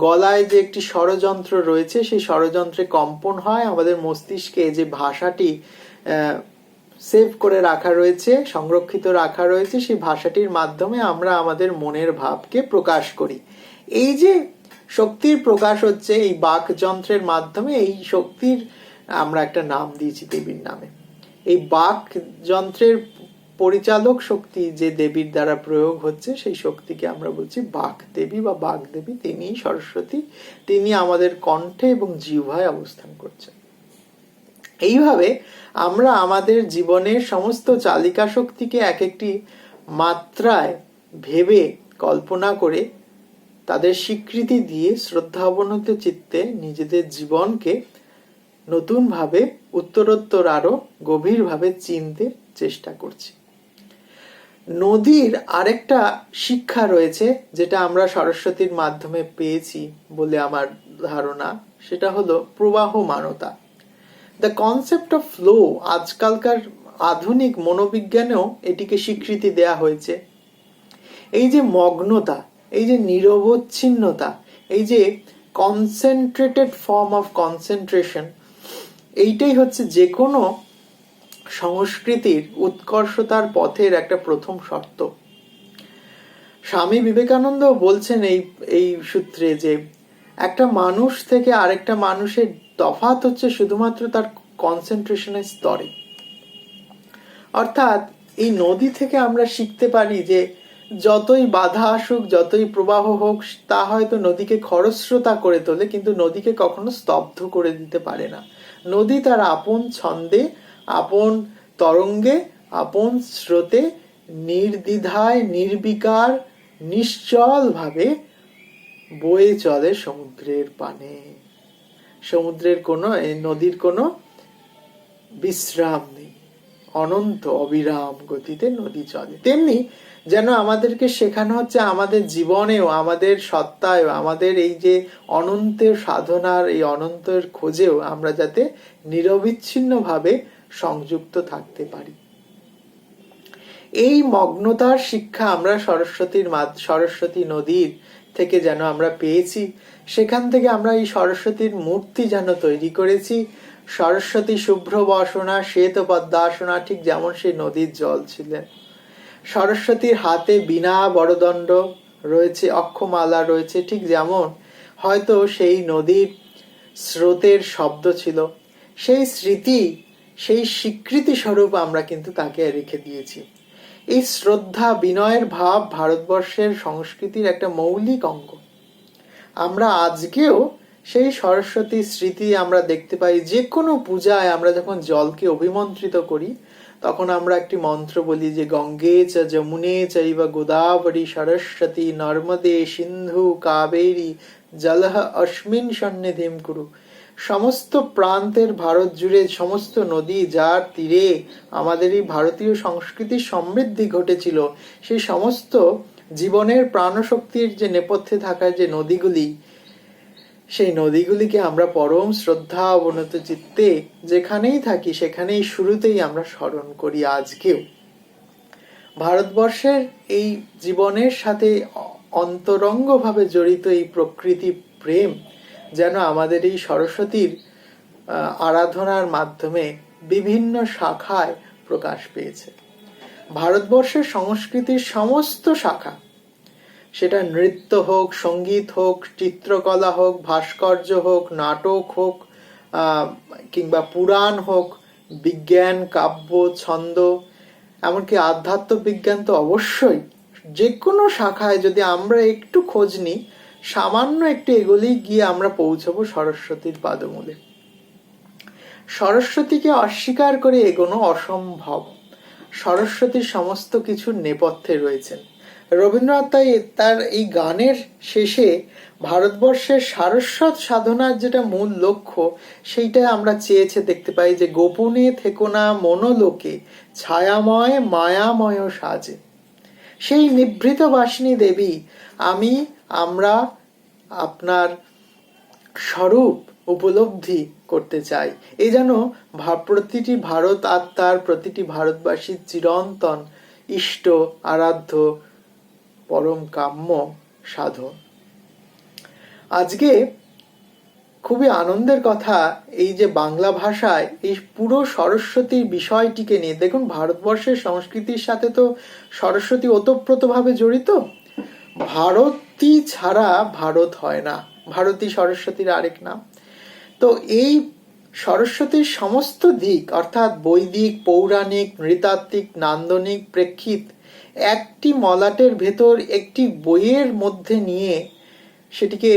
গলায় যে একটি ষড়যন্ত্র রয়েছে, সেই ষড়যন্ত্রে কম্পন হয়, আমাদের মস্তিষ্কে যে ভাষাটি সেভ করে রাখা রয়েছে, সংরক্ষিত রাখা রয়েছে, সেই ভাষাটির মাধ্যমে আমরা আমাদের মনের ভাবকে প্রকাশ করি। এই যে শক্তির প্রকাশ হচ্ছে এই বাক যন্ত্রের মাধ্যমে, এই শক্তির আমরা একটা নাম দিয়েছি দেবীর নামে। এই বাক যন্ত্রের পরিচালক শক্তি যে দেবীর দ্বারা প্রয়োগ হচ্ছে, সেই শক্তিকে আমরা বলছি বাক দেবী বা বাক দেবী। তিনি সরস্বতী, তিনি আমাদের কণ্ঠে এবং জিহ্বায় অবস্থান করছেন। এইভাবে আমরা আমাদের জীবনের সমস্ত চালিকা শক্তিকে এক একটি মাত্রায় ভেবে কল্পনা করে তাদের স্বীকৃতি দিয়ে শ্রদ্ধা অবনত চিত্তে নিজেদের জীবনকে নতুনভাবে উত্তরোত্তর আরো গভীরভাবে চিনতে চেষ্টা করছি। নদীর আরেকটা শিক্ষা রয়েছে যেটা আমরা সরস্বতীর মাধ্যমে পেয়েছি বলে আমার ধারণা, সেটা হলো প্রবাহমানতা। দ্য কনসেপ্ট অফ ফ্লো, আজকালকার আধুনিক মনোবিজ্ঞানেও এটিকে স্বীকৃতি দেয়া হয়েছে। এই যে মগ্নতা, এই যে নিরবচ্ছিন্নতা, এই যে কনসেন্ট্রেটেড ফর্ম অফ কনসেন্ট্রেশন, এইটাই হচ্ছে যে কোনো সংস্কৃতির উৎকর্ষতার পথের একটা প্রথম শর্ত। স্বামী বিবেকানন্দ বলছেন এই সূত্রে যে একটা মানুষ থেকে আরেকটা মানুষের তফাৎ হচ্ছে শুধুমাত্র তার কনসেন্ট্রেশনের স্তরে। অর্থাৎ এই নদী থেকে আমরা শিখতে পারি যে যতই বাধা আসুক, যতই প্রবাহ হোক, তা হয়তো নদীকে খরস্রোতা করে তোলে, কিন্তু নদীকে কখনো স্তব্ধ করে দিতে পারে না। নদী তার আপন ছন্দে, আপন তরঙ্গে, আপন স্রোতে নির্দ্বিধায়, নির্বিকার, নিশ্চল ভাবে বয়ে চলে সমুদ্রের পানে। সমুদ্রের নদীর কোনো বিশ্রাম নেই। অনন্ত অবিরাম গতিতে নদী চলে। তেমনি যেন আমাদেরকে শেখানো হচ্ছে আমাদের জীবনেও, আমাদের সত্তায়ও, আমাদের এই যে অনন্তের সাধনার এই অনন্তের খোঁজেও আমরা যাতে নিরবিচ্ছিন্নভাবে সংযুক্ত থাকতে পারি। এই মগ্নতার শিক্ষা আমরা সরস্বতী নদীর থেকে যেন আমরা পেয়েছি। সেখান থেকে আমরা এই সরস্বতীর মূর্তি যেন তৈরি করেছি। সরস্বতী শুভ্র বসনা শ্বেত পদ্মাসনা, ঠিক যেমন সেই নদীর জল ছিলেন। সরস্বতীর হাতে বীণা বড়দণ্ড রয়েছে, অক্ষমালা রয়েছে, ঠিক যেমন হয়তো সেই নদীর স্রোতের শব্দ ছিল। সেই স্মৃতি, সেই স্বীকৃতি স্বরূপ আমরা কিন্তু তাকে রেখে দিয়েছি। এই শ্রদ্ধা বিনয়ের ভাব ভারতবর্ষের সংস্কৃতির একটা মৌলিক অঙ্গ। আমরা আজকেও সেই সরস্বতী স্মৃতি আমরা দেখতে পাই। যে কোনো পূজায় আমরা যখন জলকে অভিমন্ত্রিত করি তখন আমরা একটি মন্ত্র বলি যে গঙ্গে চ যমুনে চৈব গোদাবরী সরস্বতী নর্মদে সিন্ধু কাবেরী জলহ অস্মিন সন্নিধিম কুরু। সমস্ত প্রান্তের ভারত জুড়ে সমস্ত নদী যার তীরে আমাদের এই ভারতীয় সংস্কৃতির সমৃদ্ধি ঘটেছিল, সেই সমস্ত জীবনের প্রাণশক্তির যে নেপথ্যে থাকা যে নদীগুলি, সেই নদীগুলিকে আমরা পরম শ্রদ্ধা অবনত চিত্তে যেখানেই থাকি সেখানেই শুরুতেই আমরা স্মরণ করি। আজকেও ভারতবর্ষের এই জীবনের সাথে অন্তরঙ্গভাবে জড়িত এই প্রকৃতি প্রেম যেন আমাদের এই সরস্বতীর আরাধনার মাধ্যমে বিভিন্ন শাখায় প্রকাশ পেয়েছে। ভারতবর্ষের সংস্কৃতির সমস্ত শাখা, সেটা নৃত্য হোক, সঙ্গীত হোক, চিত্রকলা হোক, ভাস্কর্য হোক, নাটক হোক, কিংবা পুরাণ হোক, বিজ্ঞান, কাব্য, ছন্দ, এমনকি আধ্যাত্ম বিজ্ঞান তো অবশ্যই, যে কোনো শাখায় যদি আমরা একটু খোঁজ নিই, সামান্য একটু এগোলেই গিয়ে আমরা পৌঁছবো সরস্বতীর পাদমূলে। সরস্বতীকে অস্বীকার করে এগোনো অসম্ভব। সরস্বতী সমস্ত কিছুর নেপথ্যে রয়েছেন। রবীন্দ্রনাথ তাই তার এই গানের শেষে ভারতবর্ষের সারস্বত সাধনার যেটা মূল লক্ষ্য সেইটা আমরা চেয়েছে দেখতে পাই যে গোপনে থেকো না মনোলোকে ছায়াময় মায়াময় সাজে। সেই নিভৃত বাসিনী দেবী আমরা আপনার স্বরূপ উপলব্ধি করতে চাই। এই যেন প্রতিটি ভারত আত্মার, প্রতিটি ভারতবাসীর চিরন্তন ইষ্ট আরাধ্য পরম কাম্য সাধন। আজকে খুবই আনন্দের কথা এই যে বাংলা ভাষায় এই পুরো সরস্বতীর বিষয়টিকে নিয়ে, দেখুন ভারতবর্ষের সংস্কৃতির সাথে তো সরস্বতী ওতপ্রোতভাবে জড়িত। ভারতী ছাড়া ভারত হয় না, ভারতী সরস্বতীর আরেক নাম। তো এই সরস্বতীর সমস্ত দিক অর্থাৎ বৈদিক, পৌরাণিক, নৃতাত্ত্বিক, নান্দনিক প্রেক্ষিত একটি মলাটের ভেতর একটি বইয়ের মধ্যে নিয়ে সেটিকে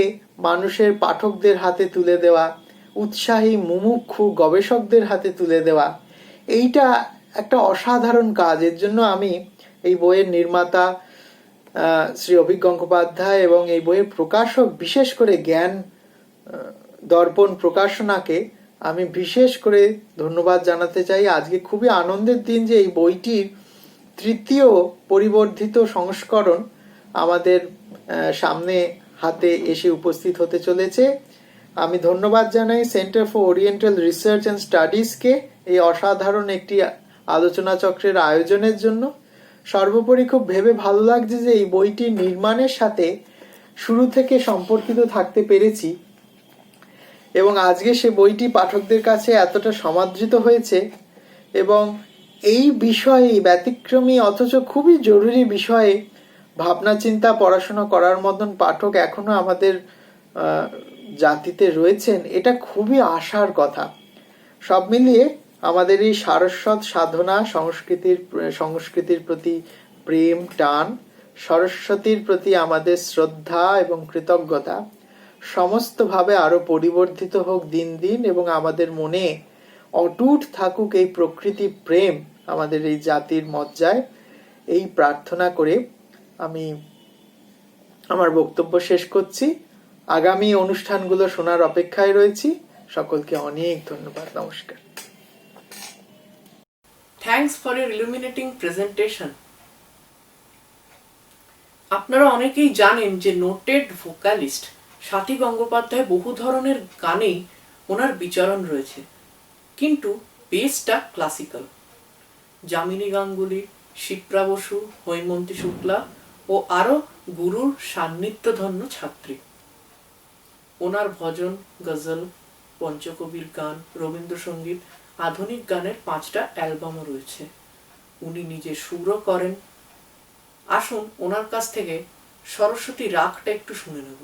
মানুষের পাঠকদের হাতে তুলে দেওয়া, উৎসাহী মুমুক্ষু গবেষকদের হাতে তুলে দেওয়া, এইটা একটা অসাধারণ কাজ। এর জন্য আমি এই বইয়ের নির্মাতা শ্রী অভিজ্ঞ গঙ্গোপাধ্যায় এবং এই বইয়ের প্রকাশক বিশেষ করে জ্ঞান দর্পণ প্রকাশনাকে আমি বিশেষ করে ধন্যবাদ জানাতে চাই। আজকে খুবই আনন্দের দিন যে এই বইটির তৃতীয় পরিবর্ধিত সংস্করণ আমাদের সামনে হাতে এসে উপস্থিত হতে চলেছে। আমি ধন্যবাদ জানাই centre for oriental research and স্টাডিজকে এই অসাধারণ একটি আলোচনা চক্রের আয়োজনের জন্য। সর্বোপরি খুব ভেবে ভালো লাগছে যে এই বইটির নির্মাণের সাথে শুরু থেকে সম্পর্কিত থাকতে পেরেছি এবং আজকে সে বইটি পাঠকদের কাছে এতটা সমাদৃত হয়েছে এবং এই বিষয়ে ব্যতিক্রমী অথচ খুবই জরুরি বিষয়ে ভাবনা চিন্তা পড়াশোনা করার মতন পাঠক এখনো আমাদের জাতিতে রয়েছেন, এটা খুবই আশার কথা। সব মিলিয়ে আমাদের এই সারস্বত সাধনা, সংস্কৃতির প্রতি প্রেম টান, সরস্বতীর প্রতি আমাদের শ্রদ্ধা এবং কৃতজ্ঞতা সমস্তভাবে আরো পরিবর্ধিত হোক দিন দিন এবং আমাদের মনে অটুট থাকুক এই প্রকৃতি প্রেম আমাদের এই জাতির মজ্জায়, এই প্রার্থনা করে আমি আমার বক্তব্য শেষ করছি। আগামী অনুষ্ঠানগুলো শোনার অপেক্ষায় রয়েছি। সকলকে অনেক ধন্যবাদ। নমস্কার। Thanks for your illuminating presentation. আপনারা অনেকেই জানেন যে নোটেড ভোকালিস্ট স্বাতী গঙ্গোপাধ্যায় বহু ধরনের গানেই ওনার বিচরণ রয়েছে, কিন্তু বেসটা ক্লাসিক্যাল। যামিনী গাঙ্গুলি, শিপ্রা বসু, হৈমন্তী শুক্লা ও আরও গুরুর সান্নিধ্যধন্য ছাত্রী। ওনার ভজন, গজল, পঞ্চকবির গান, রবীন্দ্রসঙ্গীত, আধুনিক গানের 5টা অ্যালবামও রয়েছে। উনি নিজে সুরও করেন। আসুন ওনার কাছ থেকে সরস্বতী রাগটা একটু শুনে নেব।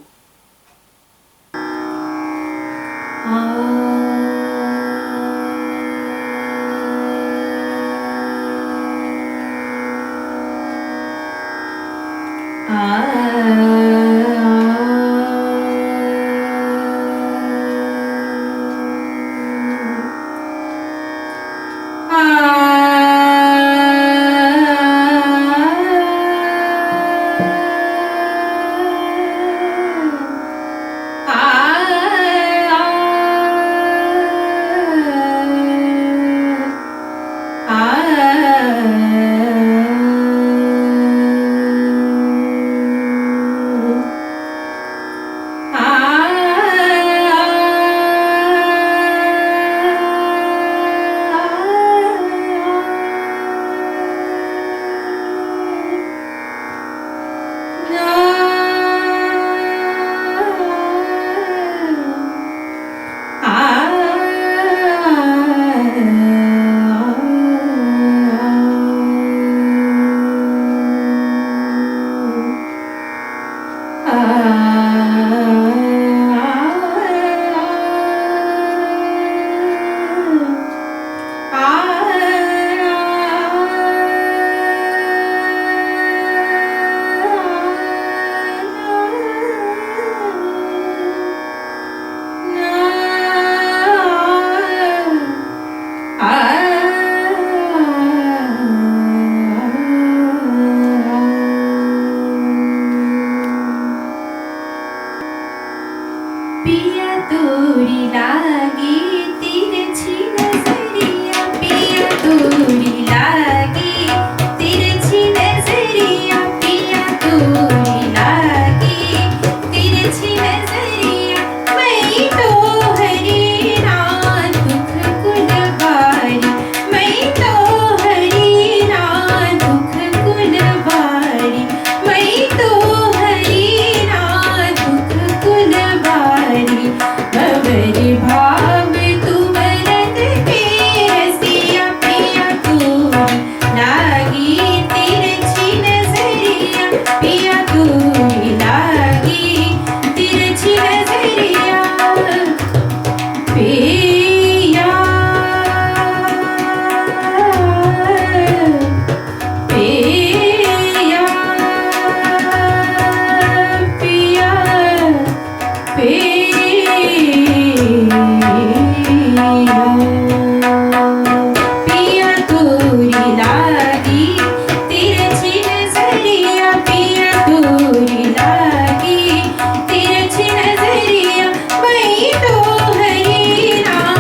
पिया तोरी लागी तिरछी नजरिया, पिया तोरी लागी तिरछी नजरिया, पिया तोरी लागी तिरछी नजरिया। मैं तो हरी नाथ दुख कुलवारी, मैं तो हरी नाथ दुख कुलवारी, मैं तो हरी नाथ दुख कुलवारी। बबरी भाव तुम रत के रसिया, पिया तोरी लागी तिरछी नजरिया, पिया तोरी लागी तिरछी नजरिया। पिया पिया पिया पिया तोरी लागी तिरछी नजरिया, पिया तोरी लागी तिरछी नजरिया। मैं तो हरी नाथ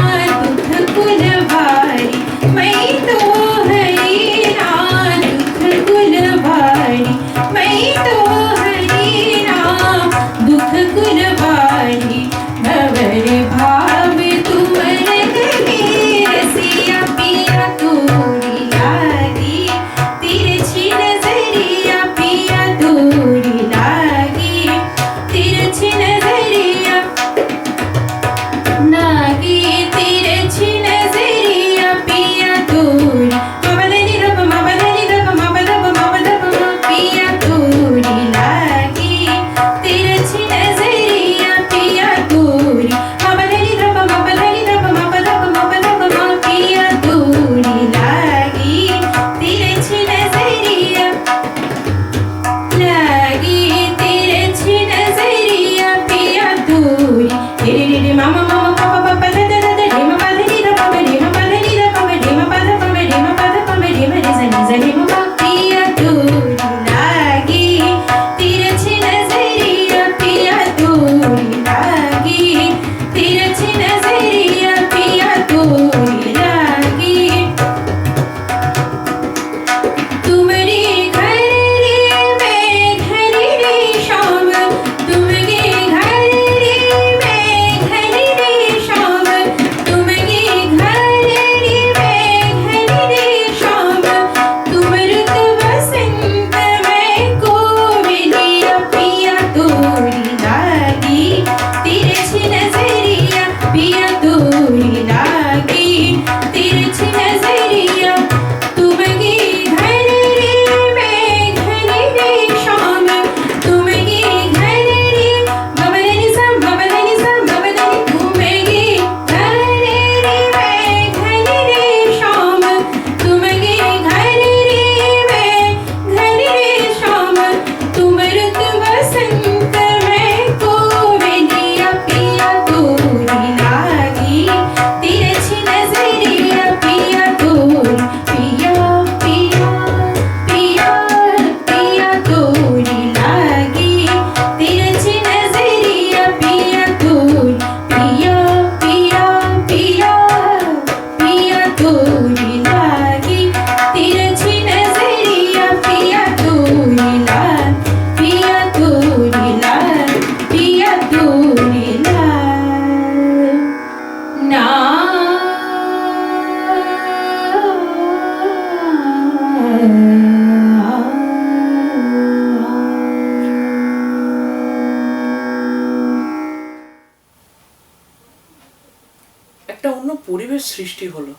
একটা অন্য পরিবেশ সৃষ্টি হলো।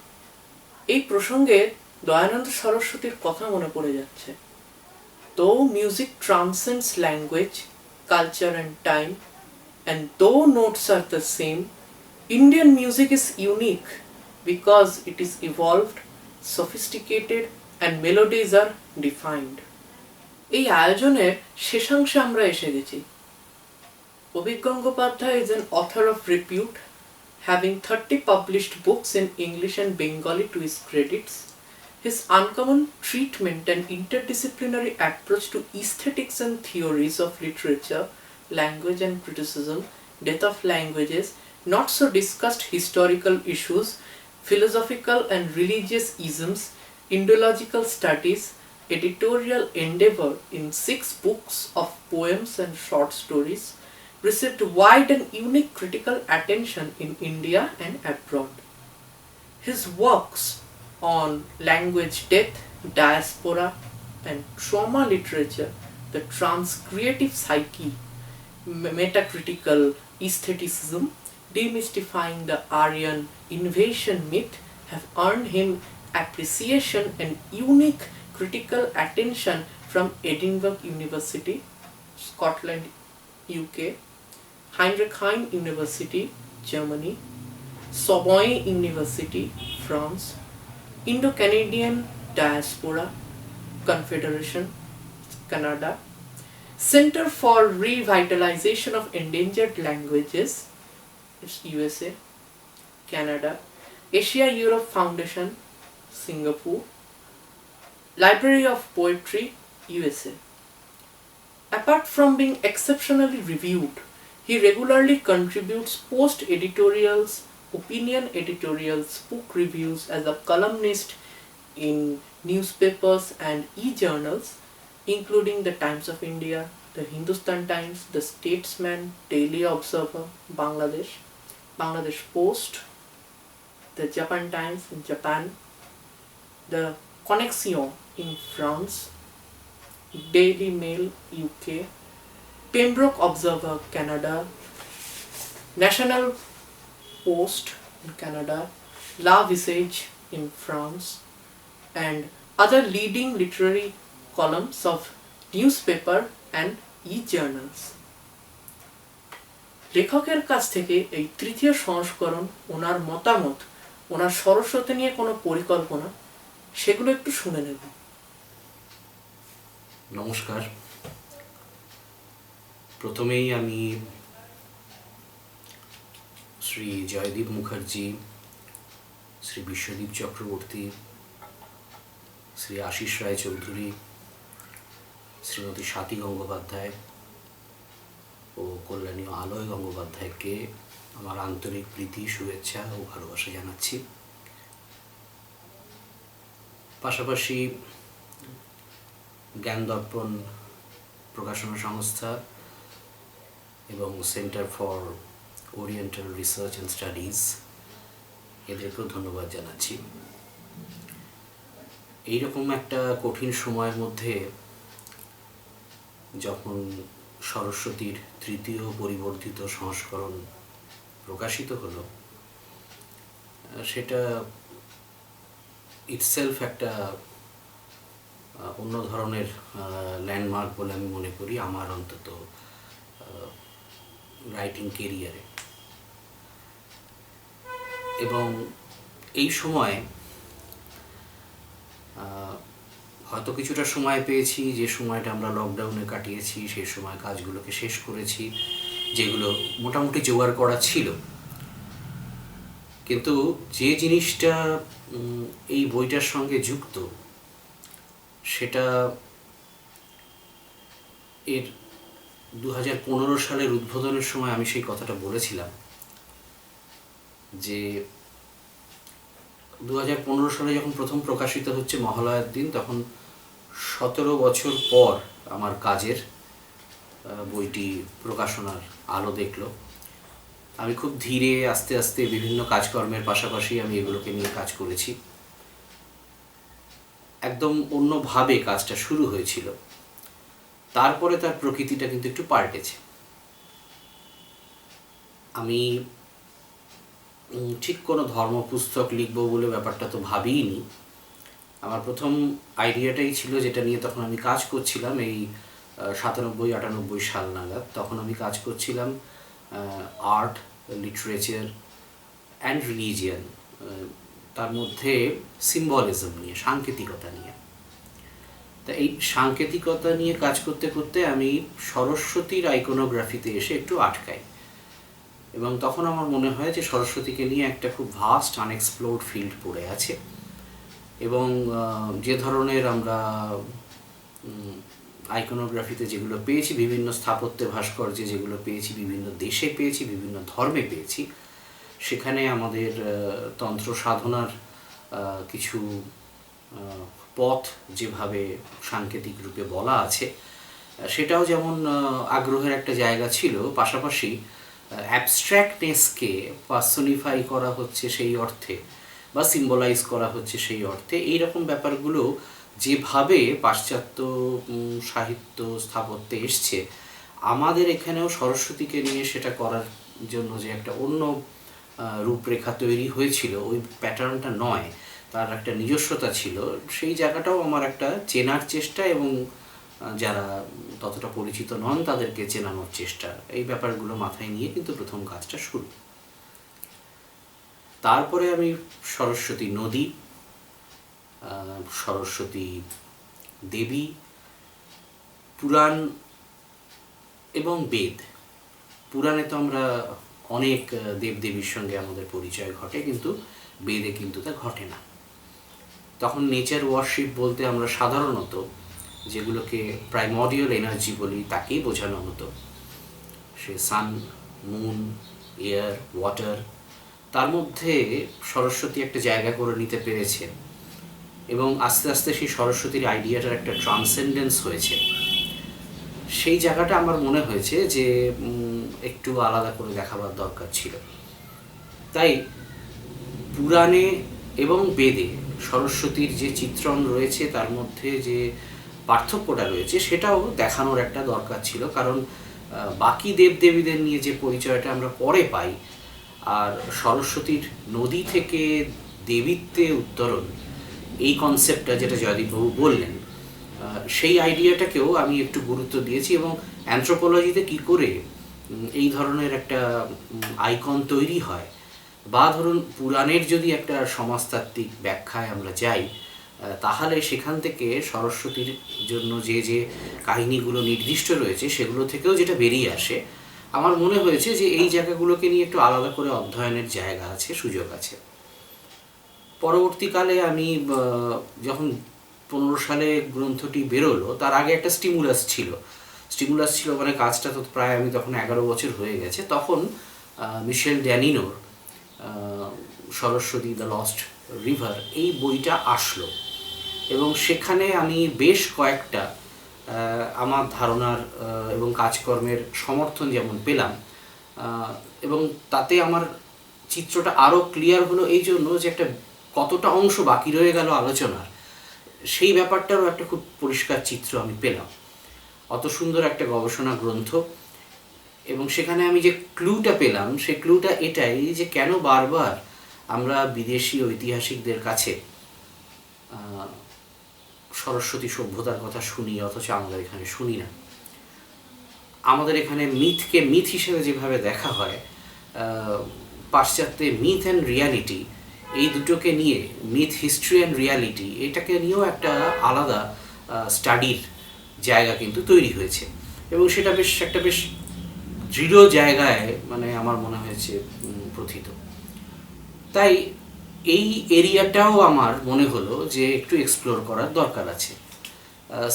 এই প্রসঙ্গে দয়ানন্দ সরস্বতীর কথা মনে পড়ে যাচ্ছে। Though music transcends language, culture and time, and though notes are the same, Indian music is unique because it is evolved, sophisticated and melodies are defined. এই আয়োজনের শেষাংশে আমরা এসে গেছি। অভিজ্ঞ Gangopadhyay is an author of repute, having 30 published books in English and Bengali to his credits. His uncommon treatment and interdisciplinary approach to aesthetics and theories of literature, language and criticism, death of languages, not so discussed historical issues, philosophical and religious isms, Indological studies, editorial endeavor in 6 books of poems and short stories, received wide and unique critical attention in India and abroad. His works on language death, diaspora and trauma literature, the transcreative psyche, metacritical aestheticism, demystifying the Aryan invasion myth have earned him appreciation and unique critical attention from Edinburgh University, Scotland, UK, Heinrich Heine University, Germany, Sorbonne University, France, Indo-Canadian Diaspora Confederation, Canada, Center for Revitalization of Endangered Languages, it's USA, Canada, Asia Europe Foundation, Singapore, Library of Poetry, USA. Apart from being exceptionally reviewed, he regularly contributes post-editorials, opinion editorials, book reviews as a columnist in newspapers and e-journals, including the Times of India, the Hindustan Times, the Statesman, Daily Observer, Bangladesh, Bangladesh Post, the Japan Times in Japan, the Connexion in France, Daily Mail UK, Pembroke Observer Canada, National Post in Canada, La Visage in France, and other leading literary columns of newspaper and e-journals. লেখকের কাছ থেকে এই তৃতীয় সংস্করণ, ওনার মতামত, ওনার সরস্বতী নিয়ে কোনো পরিকল্পনা, সেগুলো একটু শুনে নেব। নমস্কার। প্রথমেই আমি শ্রী জয়দীপ মুখার্জি, শ্রী বিশ্বদীপ চক্রবর্তী, শ্রী আশিস রায় চৌধুরী, শ্রীমতী স্বাতী গঙ্গোপাধ্যায় ও কল্যাণী আলয় গঙ্গোপাধ্যায়কে আমার আন্তরিক প্রীতি, শুভেচ্ছা ও ভালোবাসা জানাচ্ছি। পাশাপাশি জ্ঞান দর্পণ প্রকাশনা সংস্থা এবং centre for oriental research and studies এদেরকেও ধন্যবাদ জানাচ্ছি। এইরকম একটা কঠিন সময়ের মধ্যে যখন সরস্বতীর তৃতীয় পরিবর্ধিত সংস্করণ প্রকাশিত হলো, সেটা ইটসেলফ একটা অন্য ধরনের ল্যান্ডমার্ক বলে আমি মনে করি, আমার অন্তত রাইটিং কেরিয়ারে। এবং এই সময় হয়তো কিছুটা সময় পেয়েছি, যে সময়টা আমরা লকডাউনে কাটিয়েছি সেই সময় কাজগুলোকে শেষ করেছি, যেগুলো মোটামুটি জোগাড় করা ছিল। কিন্তু যে জিনিসটা এই বইটার সঙ্গে যুক্ত, সেটা এর 2015 সালের উদ্বোধনের সময় আমি সেই কথাটা বলেছিলাম যে 2015 সালে যখন প্রথম প্রকাশিত হচ্ছে মহালয়ার দিন, তখন 17 বছর পর আমার কাজের বইটি প্রকাশনার আলো দেখল। আমি খুব ধীরে আস্তে আস্তে বিভিন্ন কাজকর্মের পাশাপাশি আমি এগুলোকে নিয়ে কাজ করেছি। একদম অন্যভাবে কাজটা শুরু হয়েছিল, তারপরে তার প্রকৃতিটা কিন্তু একটু পাল্টেছে। আমি ঠিক কোনো ধর্মপুস্তক লিখবো বলে ব্যাপারটা তো ভাবিইনি। আমার প্রথম আইডিয়াটাই ছিল, যেটা নিয়ে তখন আমি কাজ করছিলাম এই 97-98 সাল নাগাদ। তখন আমি কাজ করছিলাম আর্ট, লিটারেচার অ্যান্ড রিলিজিয়ান, তার মধ্যে সিম্বলিজম নিয়ে, সাংকেতিকতা নিয়ে। তা এই সাংকেতিকতা নিয়ে কাজ করতে করতে আমি সরস্বতীর আইকোনোগ্রাফিতে এসে একটু আটকাই, এবং তখন আমার মনে হয় যে সরস্বতীকে নিয়ে একটা খুব ভাস্ট আনএক্সপ্লোর্ড ফিল্ড পড়ে আছে, এবং যে ধরনের আমরা আইকোনোগ্রাফিতে যেগুলো পেয়েছি, বিভিন্ন স্থাপত্যে ভাস্কর্যে যেগুলো পেয়েছি, বিভিন্ন দেশে পেয়েছি, বিভিন্ন ধর্মে পেয়েছি, সেখানে আমাদের তন্ত্র সাধনার কিছু পথ যেভাবে সাংকেতিক রূপে বলা আছে, সেটাও যেমন আগ্রহের একটা জায়গা ছিল, পাশাপাশি অ্যাবস্ট্র্যাক্টনেসকে পার্সোনিফাই করা হচ্ছে সেই অর্থে বা সিম্বলাইজ করা হচ্ছে সেই অর্থে, এইরকম ব্যাপারগুলো যেভাবে পাশ্চাত্য সাহিত্য স্থাপত্যে এসছে, আমাদের এখানেও সরস্বতীকে নিয়ে সেটা করার জন্য যে একটা অন্য রূপরেখা তৈরি হয়েছিল, ওই প্যাটার্নটা নয়, তার একটা নিজস্বতা ছিল, সেই জায়গাটাও আমার একটা চেনার চেষ্টা, এবং যারা ততটা পরিচিত নন তাদেরকে চেনানোর চেষ্টা, এই ব্যাপারগুলো মাথায় নিয়ে কিন্তু প্রথম কাজটা শুরু। তারপরে আমি সরস্বতী নদী, সরস্বতী দেবী, পুরাণ এবং বেদ। পুরাণে তো আমরা অনেক দেবদেবীর সঙ্গে আমাদের পরিচয় ঘটে, কিন্তু বেদে কিন্তু তা ঘটে না। তখন নেচার ওয়ার্শিপ বলতে আমরা সাধারণত যেগুলোকে প্রাইমর্ডিয়াল এনার্জি বলি তাকেই বোঝানো হতো। সে সান, মুন, এয়ার, ওয়াটার, তার মধ্যে সরস্বতী একটা জায়গা করে নিতে পেরেছে, এবং আস্তে আস্তে সেই সরস্বতীর আইডিয়াটার একটা ট্রান্সেন্ডেন্স হয়েছে। সেই জায়গাটা আমার মনে হয়েছে যে একটু আলাদা করে দেখাবার দরকার ছিল। তাই পুরাণে এবং বেদে সরস্বতীর যে চিত্রণ রয়েছে, তার মধ্যে যে পার্থক্যটা রয়েছে, সেটাও দেখানোর একটা দরকার ছিল। কারণ বাকি দেবদেবীদের নিয়ে যে পরিচয়টা আমরা পরে পাই, আর সরস্বতীর নদী থেকে দেবীত্বে উত্তরণ, এই কনসেপ্টটা যেটা জয়দীপবাবু বললেন, সেই আইডিয়াটাকেও আমি একটু গুরুত্ব দিয়েছি, এবং অ্যানথ্রোপোলজিতে কী করে এই ধরনের একটা আইকন তৈরি হয়, বা ধরুন পুরাণের যদি একটা সমাজতাত্ত্বিক ব্যাখ্যায় আমরা যাই, তাহলে সেখান থেকে সরস্বতীর জন্য যে যে কাহিনীগুলো নির্দিষ্ট রয়েছে, সেগুলো থেকেও যেটা বেরিয়ে আসে, আমার মনে হয়েছে যে এই জায়গাগুলোকে নিয়ে একটু আলাদা করে অধ্যয়নের জায়গা আছে, সুযোগ আছে। পরবর্তীকালে আমি যখন 15 সালে গ্রন্থটি বেরোলো, তার আগে একটা স্টিমুলাস ছিল, মানে কাজটা তো প্রায় আমি তখন 11 বছর হয়ে গেছে। তখন মিশেল ড্যানিনোর সরস্বতী দ্য লস্ট রিভার, এই বইটা আসলো, এবং সেখানে আমি বেশ কয়েকটা আমার ধারণার এবং কাজকর্মের সমর্থন যেমন পেলাম, এবং তাতে আমার চিত্রটা আরও ক্লিয়ার হলো এই জন্য যে একটা কতটা অংশ বাকি রয়ে গেল আলোচনার, সেই ব্যাপারটারও একটা খুব পরিষ্কার চিত্র আমি পেলাম। অত সুন্দর একটা গবেষণা গ্রন্থ, এবং সেখানে আমি যে ক্লুটা পেলাম, সেই ক্লুটা এটাই যে কেন বারবার আমরা বিদেশি ঐতিহাসিকদের কাছে সরস্বতী সভ্যতার কথা শুনি, অথচ আমাদের এখানে শুনি না। আমাদের এখানে মিথকে মিথ হিসেবে যেভাবে দেখা হয়, পাশ্চাত্যে মিথ অ্যান্ড রিয়ালিটি, এই দুটোকে নিয়ে, মিথ হিস্ট্রি অ্যান্ড রিয়ালিটি, এটাকে নিয়েও একটা আলাদা স্টাডির জায়গা কিন্তু তৈরি হয়েছে, এবং সেটা একটা বেশ দৃঢ় জায়গায়, মানে আমার মনে হয়েছে প্রথিত। তাই এই এরিয়াটাও আমার মনে হলো যে একটু এক্সপ্লোর করার দরকার আছে।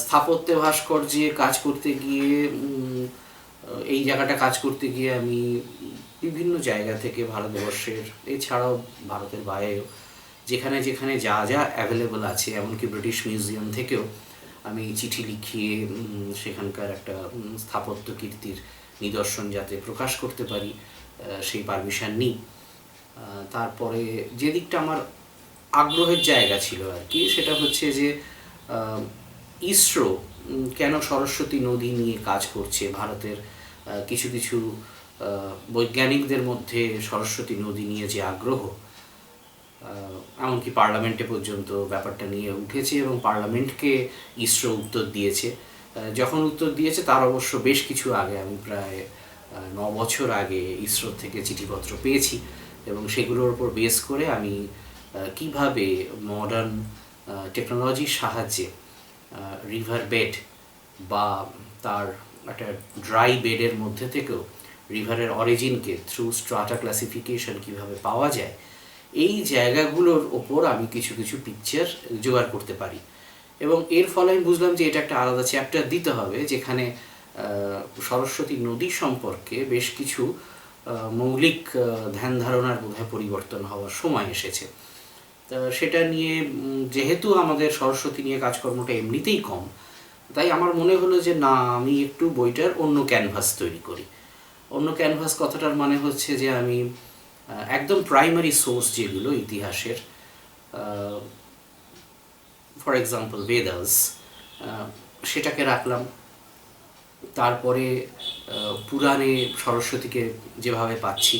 স্থাপত্যে ভাস্কর্যে কাজ করতে গিয়ে, এই জায়গাটা কাজ করতে গিয়ে আমি বিভিন্ন জায়গা থেকে, ভারতবর্ষের এছাড়াও ভারতের বাইরেও যেখানে যেখানে যা যা অ্যাভেলেবল আছে, এমনকি ব্রিটিশ মিউজিয়াম থেকেও আমি চিঠি লিখিয়ে সেখানকার একটা স্থাপত্য কীর্তির নিদর্শন যাতে প্রকাশ করতে পারি, সেই পারমিশন নিই। তারপরে যে দিকটা আমার আগ্রহের জায়গা ছিল আর কি, সেটা হচ্ছে যে ইসরো কেন সরস্বতী নদী নিয়ে কাজ করছে, ভারতের কিছু কিছু বৈজ্ঞানিকদের মধ্যে সরস্বতী নদী নিয়ে যে আগ্রহ, এমনকি পার্লামেন্টে পর্যন্ত ব্যাপারটা নিয়ে উঠেছে এবং পার্লামেন্টকে ইসরো উত্তর দিয়েছে। যখন উত্তর দিয়েছে তার অবশ্য বেশ কিছু আগে, আমি প্রায় 9 বছর আগে ইসরো থেকে চিঠিপত্র পেয়েছি এবং সেগুলোর উপর বেস করে আমি কিভাবে মডার্ন টেকনোলজির সাহায্যে রিভার বেড বা তার একটা ড্রাই বেডের মধ্যে থেকেও রিভারের অরিজিনকে থ্রু স্ট্রাটা ক্লাসিফিকেশন কিভাবে পাওয়া যায়, এই জায়গাগুলোর ওপর আমি কিছু কিছু পিকচার জোগাড় করতে পারি। এবং এর ফলে আমি বুঝলাম যে এটা একটা আলাদা চ্যাপ্টার দিতে হবে, যেখানে সরস্বতী নদী সম্পর্কে বেশ কিছু মৌলিক ধ্যান ধারণার বোধহয় পরিবর্তন হওয়ার সময় এসেছে। তা সেটা নিয়ে যেহেতু আমাদের সরস্বতী নিয়ে কাজকর্মটা এমনিতেই কম, তাই আমার মনে হলো যে না, আমি একটু বইটার অন্য ক্যানভাস তৈরি করি। অন্য ক্যানভাস কথাটার মানে হচ্ছে যে আমি একদম প্রাইমারি সোর্স যেগুলো ইতিহাসের, ফর এক্সাম্পল বেদাস, সেটাকে রাখলাম। তারপরে পুরাণে সরস্বতীকে যেভাবে পাচ্ছি,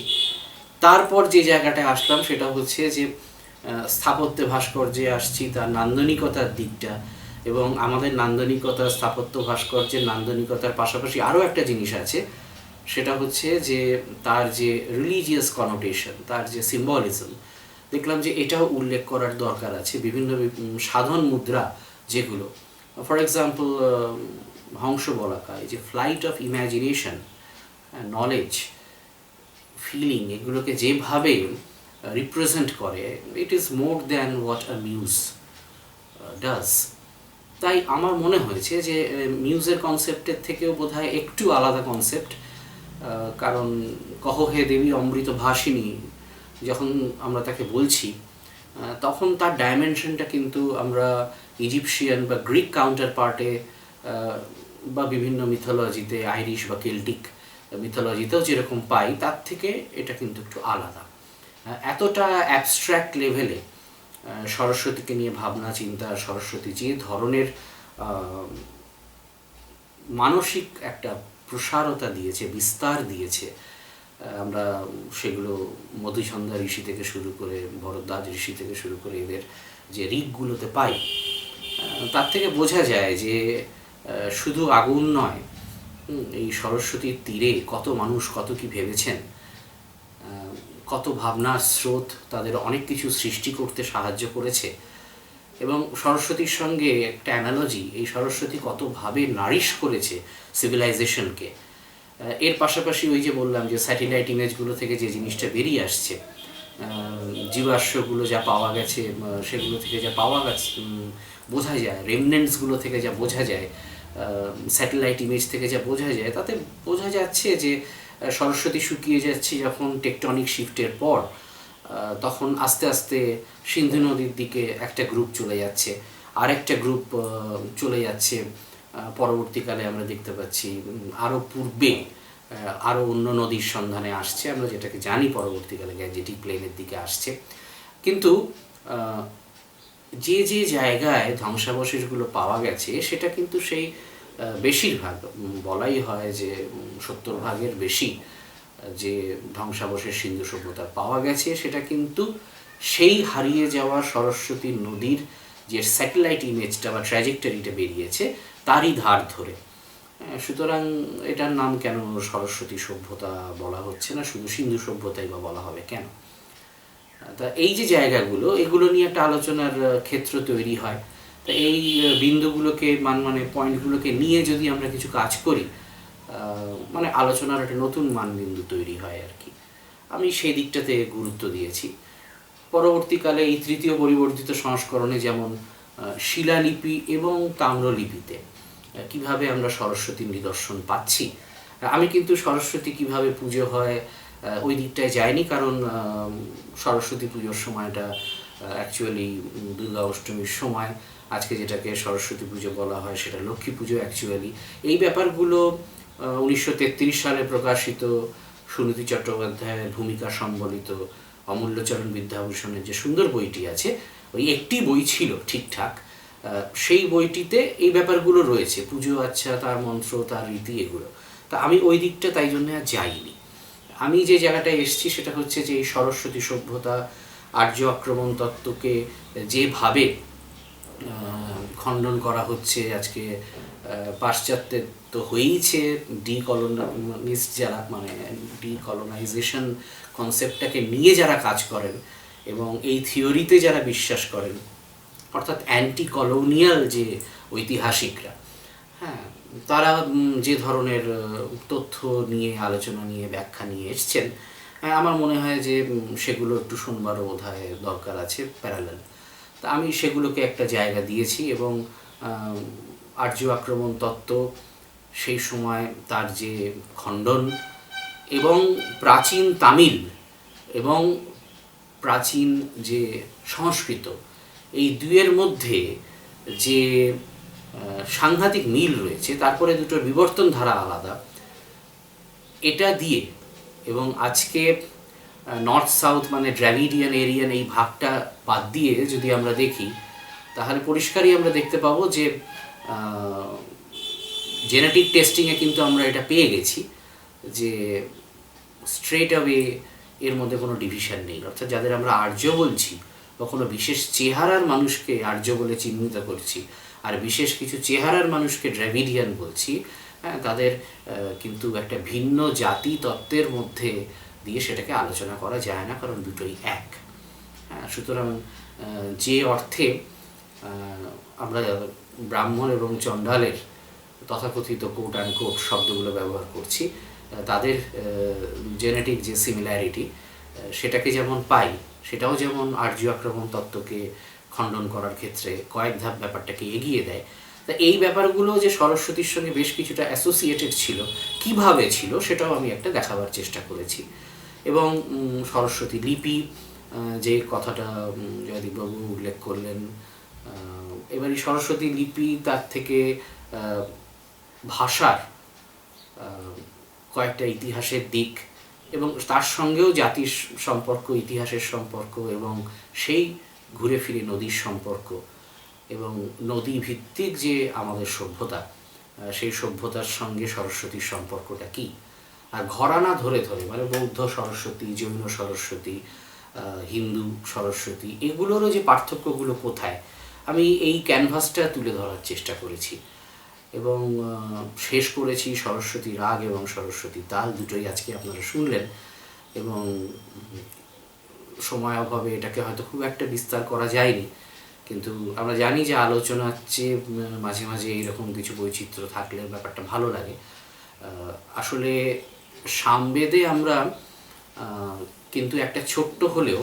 তারপর যে জায়গাটায় আসলাম সেটা হচ্ছে যে স্থাপত্য ভাস্কর্যে আসছি, তার নান্দনিকতার দিকটা। এবং আমাদের নান্দনিকতা, স্থাপত্য ভাস্কর্যের নান্দনিকতার পাশাপাশি আরও একটা জিনিস আছে, সেটা হচ্ছে যে তার যে রিলিজিয়াস কনোটেশন, তার যে সিম্বলিজম, দেখলাম যে এটাও উল্লেখ করার দরকার আছে। বিভিন্ন সাধন মুদ্রা যেগুলো, ফর এক্সাম্পল হংস বলাকায় যে flight of imagination, knowledge, feeling, এগুলোকে যেভাবে রিপ্রেজেন্ট করে, it is more than what a muse does. তাই আমার মনে হয়েছে যে মিউজের কনসেপ্টের থেকেও বোধহয় একটু আলাদা কনসেপ্ট, কারণ কহ হে দেবী অমৃত ভাসিনী যখন আমরা তাকে বলছি, তখন তার ডাইমেনশনটা কিন্তু আমরা ইজিপশিয়ান বা গ্রিক কাউন্টার পার্টে বা বিভিন্ন মিথোলজিতে, আইরিশ বা কেল্টিক মিথোলজিতেও যেরকম পাই, তার থেকে এটা কিন্তু একটু আলাদা। এতটা অ্যাবস্ট্র্যাক্ট লেভেলে সরস্বতীকে নিয়ে ভাবনা চিন্তা, সরস্বতী যে ধরনের মানসিক একটা প্রসারতা দিয়েছে, বিস্তার দিয়েছে, আমরা সেগুলো মধুসন্ধ্যা ঋষি থেকে শুরু করে ভরদ্বাজ ঋষি থেকে শুরু করে এদের যে ঋকগুলোতে পাই, তার থেকে বোঝা যায় যে শুধু আগুন নয়, এই সরস্বতীর তীরে কত মানুষ কত কি ভেবেছেন, কত ভাবনার স্রোত তাদের অনেক কিছু সৃষ্টি করতে সাহায্য করেছে। এবং সরস্বতীর সঙ্গে একটা অ্যানালজি, এই সরস্বতী কতভাবে নারিশ করেছে সিভিলাইজেশনকে। এর পাশাপাশি ওই যে বললাম যে স্যাটেলাইট ইমেজগুলো থেকে যে জিনিসটা বেরিয়ে আসছে, জীবাশ্মগুলো যা পাওয়া গেছে, সেগুলো থেকে যা পাওয়া গেছে বোঝা যায়, রেমনেন্টসগুলো থেকে যা বোঝা যায়, স্যাটেলাইট ইমেজ থেকে যা বোঝা যায়, তাতে বোঝা যাচ্ছে যে সরস্বতী শুকিয়ে যাচ্ছে যখন টেকটনিক শিফটের পর, তখন আস্তে আস্তে সিন্ধু নদীর দিকে একটা গ্রুপ চলে যাচ্ছে, আরেকটা গ্রুপ চলে যাচ্ছে, পরবর্তীকালে আমরা দেখতে পাচ্ছি আরও পূর্বে আরও অন্য নদীর সন্ধানে আসছে, আমরা যেটাকে জানি পরবর্তীকালে গ্যাঞ্জেটিক প্লেনের দিকে আসছে। কিন্তু যে যে জায়গায় ধ্বংসাবশেষগুলো পাওয়া গেছে, সেটা কিন্তু সেই বেশিরভাগ, বলাই হয় যে 70% বেশি যে ধ্বংসাবশেষ সিন্ধু সভ্যতার পাওয়া গেছে, সেটা কিন্তু সেই হারিয়ে যাওয়া সরস্বতী নদীর যে স্যাটেলাইট ইমেজটা বা ট্র্যাজেক্টরিটা বেরিয়েছে, তারই ধার ধরে। সুতরাং এটার নাম কেন সরস্বতী সভ্যতা বলা হচ্ছে না, শুধু সিন্ধু সভ্যতাই বা বলা হবে কেন? তা এই যে জায়গাগুলো, এগুলো নিয়ে একটা আলোচনার ক্ষেত্র তৈরি হয়। তা এই বিন্দুগুলোকে মানে পয়েন্টগুলোকে নিয়ে যদি আমরা কিছু কাজ করি, মানে আলোচনার একটা নতুন মানবিন্দু তৈরি হয় আর কি। আমি সেই দিকটাতে গুরুত্ব দিয়েছি। পরবর্তীকালে এই তৃতীয় পরিবর্তিত সংস্করণে যেমন শিলালিপি এবং তাম্রলিপিতে কিভাবে আমরা সরস্বতীর নিদর্শন পাচ্ছি। আমি কিন্তু সরস্বতী কিভাবে পুজো হয় ওই দিকটায় যাইনি, কারণ সরস্বতী পুজোর সময়টা অ্যাকচুয়ালি দুর্গা অষ্টমীর সময়, আজকে যেটাকে সরস্বতী পুজো বলা হয় সেটা লক্ষ্মী পুজো অ্যাকচুয়ালি। এই ব্যাপারগুলো 1933 সালে প্রকাশিত সুনীতি চট্টোপাধ্যায়ের ভূমিকা সম্বলিত অমূল্যচরণ বিদ্যাভূষণের যে সুন্দর বইটি আছে, ওই একটি বই ছিল ঠিকঠাক, সেই বইটিতে এই ব্যাপারগুলো রয়েছে, পুজো আচ্ছা, তার মন্ত্র, তার রীতি, এগুলো। তা আমি ওই দিকটা তাই জন্য আর যাইনি। আমি যে জায়গাটায় এসেছি সেটা হচ্ছে যে এই সরস্বতী সভ্যতা, আর্য আক্রমণ তত্ত্বকে যেভাবে খণ্ডন করা হচ্ছে আজকে, পাশ্চাত্যের তো হয়েইছে, ডিকলোনিস্ট যারা, মানে ডিকলোনাইজেশন কনসেপ্টটাকে নিয়ে যারা কাজ করেন এবং এই থিওরিতে যারা বিশ্বাস করেন, অর্থাৎ অ্যান্টি কলোনিয়াল যে ঐতিহাসিকরা, হ্যাঁ, তারা যে ধরনের তথ্য নিয়ে, আলোচনা নিয়ে, ব্যাখ্যা নিয়ে এসছেন, আমার মনে হয় যে সেগুলো একটু শুনবারও বোধহয় দরকার আছে প্যারালাল। তা আমি সেগুলোকে একটা জায়গা দিয়েছি এবং আর্য আক্রমণ তত্ত্ব সেই সময় তার যে খণ্ডন এবং প্রাচীন তামিল এবং প্রাচীন যে সংস্কৃত, এই দুয়ের মধ্যে যে সাংঘাতিক মিল রয়েছে, তারপরে দুটোর বিবর্তন ধারা আলাদা, এটা দিয়ে এবং আজকে নর্থ সাউথ মানে দ্রাভিডিয়ান এরিয়ান এই ভাগটা বাদ দিয়ে যদি আমরা দেখি, তাহলে পরিষ্কারই আমরা দেখতে পাবো যে জেনেটিক টেস্টিংয়ে কিন্তু আমরা এটা পেয়ে গেছি যে স্ট্রেট অ্যাওয়ে এর মধ্যে কোনো ডিভিশন নেই। অর্থাৎ যাদের আমরা আর্য বলছি বা কোনো বিশেষ চেহারার মানুষকে আর্য বলে চিহ্নিত করছি, আর বিশেষ কিছু চেহারার মানুষকে দ্রাভিডিয়ান বলছি, হ্যাঁ, তাদের কিন্তু একটা ভিন্ন জাতি তত্ত্বের মধ্যে দিয়ে সেটাকে আলোচনা করা যায় না, কারণ দুটোই এক। হ্যাঁ, সুতরাং যে অর্থে আমরা ব্রাহ্মণ এবং চণ্ডালের তথাকথিত কোট অ্যান্ড কোট শব্দগুলো ব্যবহার করছি, তাদের জেনেটিক যে সিমিলারিটি সেটাকে যেমন পাই, সেটাও যেমন আর্য আক্রমণ তত্ত্বকে খণ্ডন করার ক্ষেত্রে কয়েক ধাপ ব্যাপারটাকে এগিয়ে দেয়। তা এই ব্যাপারগুলো যে সরস্বতীর সঙ্গে বেশ কিছুটা অ্যাসোসিয়েটেড ছিল, কিভাবে ছিল সেটাও আমি একটা দেখাবার চেষ্টা করেছি। এবং সরস্বতী লিপি যে কথাটা জয়দীপবাবু উল্লেখ করলেন, এবার এই সরস্বতী লিপি, তার থেকে ভাষার কয়েকটা ইতিহাসের দিক এবং তার সঙ্গেও জাতির সম্পর্ক, ইতিহাসের সম্পর্ক এবং সেই ঘুরে ফিরে নদীর সম্পর্ক এবং নদী ভিত্তিক যে আমাদের সভ্যতা, সেই সভ্যতার সঙ্গে সরস্বতীর সম্পর্কটা কী, আর ঘরানা ধরে ধরে মানে বৌদ্ধ সরস্বতী, জৈন সরস্বতী, হিন্দু সরস্বতী, এগুলোরও যে পার্থক্যগুলো কোথায়, আমি এই ক্যানভাসটা তুলে ধরার চেষ্টা করেছি। এবং শেষ করেছি সরস্বতী রাগ এবং সরস্বতী তাল, দুটোই আজকে আপনারা শুনলেন। এবং সময় অভাবে এটাকে হয়তো খুব একটা বিস্তার করা যায়নি, কিন্তু আমরা জানি যে আলোচনার চেয়ে মাঝে মাঝে এইরকম কিছু বৈচিত্র্য থাকলে ব্যাপারটা ভালো লাগে। আসলে সামবেদে আমরা কিন্তু একটা ছোট্ট হলেও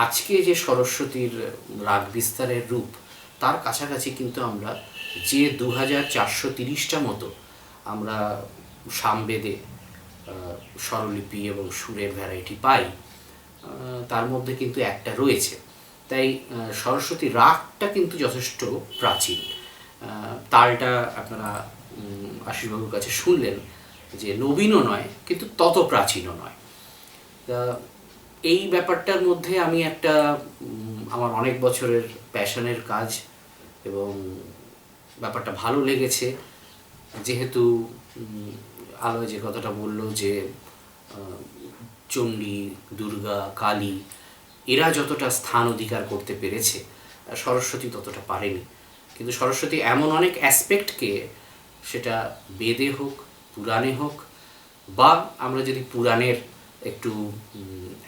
আজকে যে সরস্বতীর রাগ বিস্তারের রূপ, তার কাছাকাছি কিন্তু আমরা যে 2430টা মতো আমরা সামবেদে স্বরলিপি এবং সুরের ভ্যারাইটি পাই, তার মধ্যে কিন্তু একটা রয়েছে। তাই সরস্বতী রাগটা কিন্তু যথেষ্ট প্রাচীন। তালটা আপনারা আশীর্বাবুর কাছে শুনলেন যে নবীনও নয় কিন্তু তত প্রাচীনও নয়। তা এই ব্যাপারটার মধ্যে আমি একটা আমার অনেক বছরের প্যাশনের কাজ এবং ব্যাপারটা ভালো লেগেছে, যেহেতু আলোয় যে কথাটা বললো যে চণ্ডী, দুর্গা, কালী এরা যতটা স্থান অধিকার করতে পেরেছে, সরস্বতী ততটা পারেনি। কিন্তু সরস্বতী এমন অনেক অ্যাসপেক্টকে, সেটা বেদে হোক, পুরাণে হোক, বা আমরা যদি পুরাণের একটু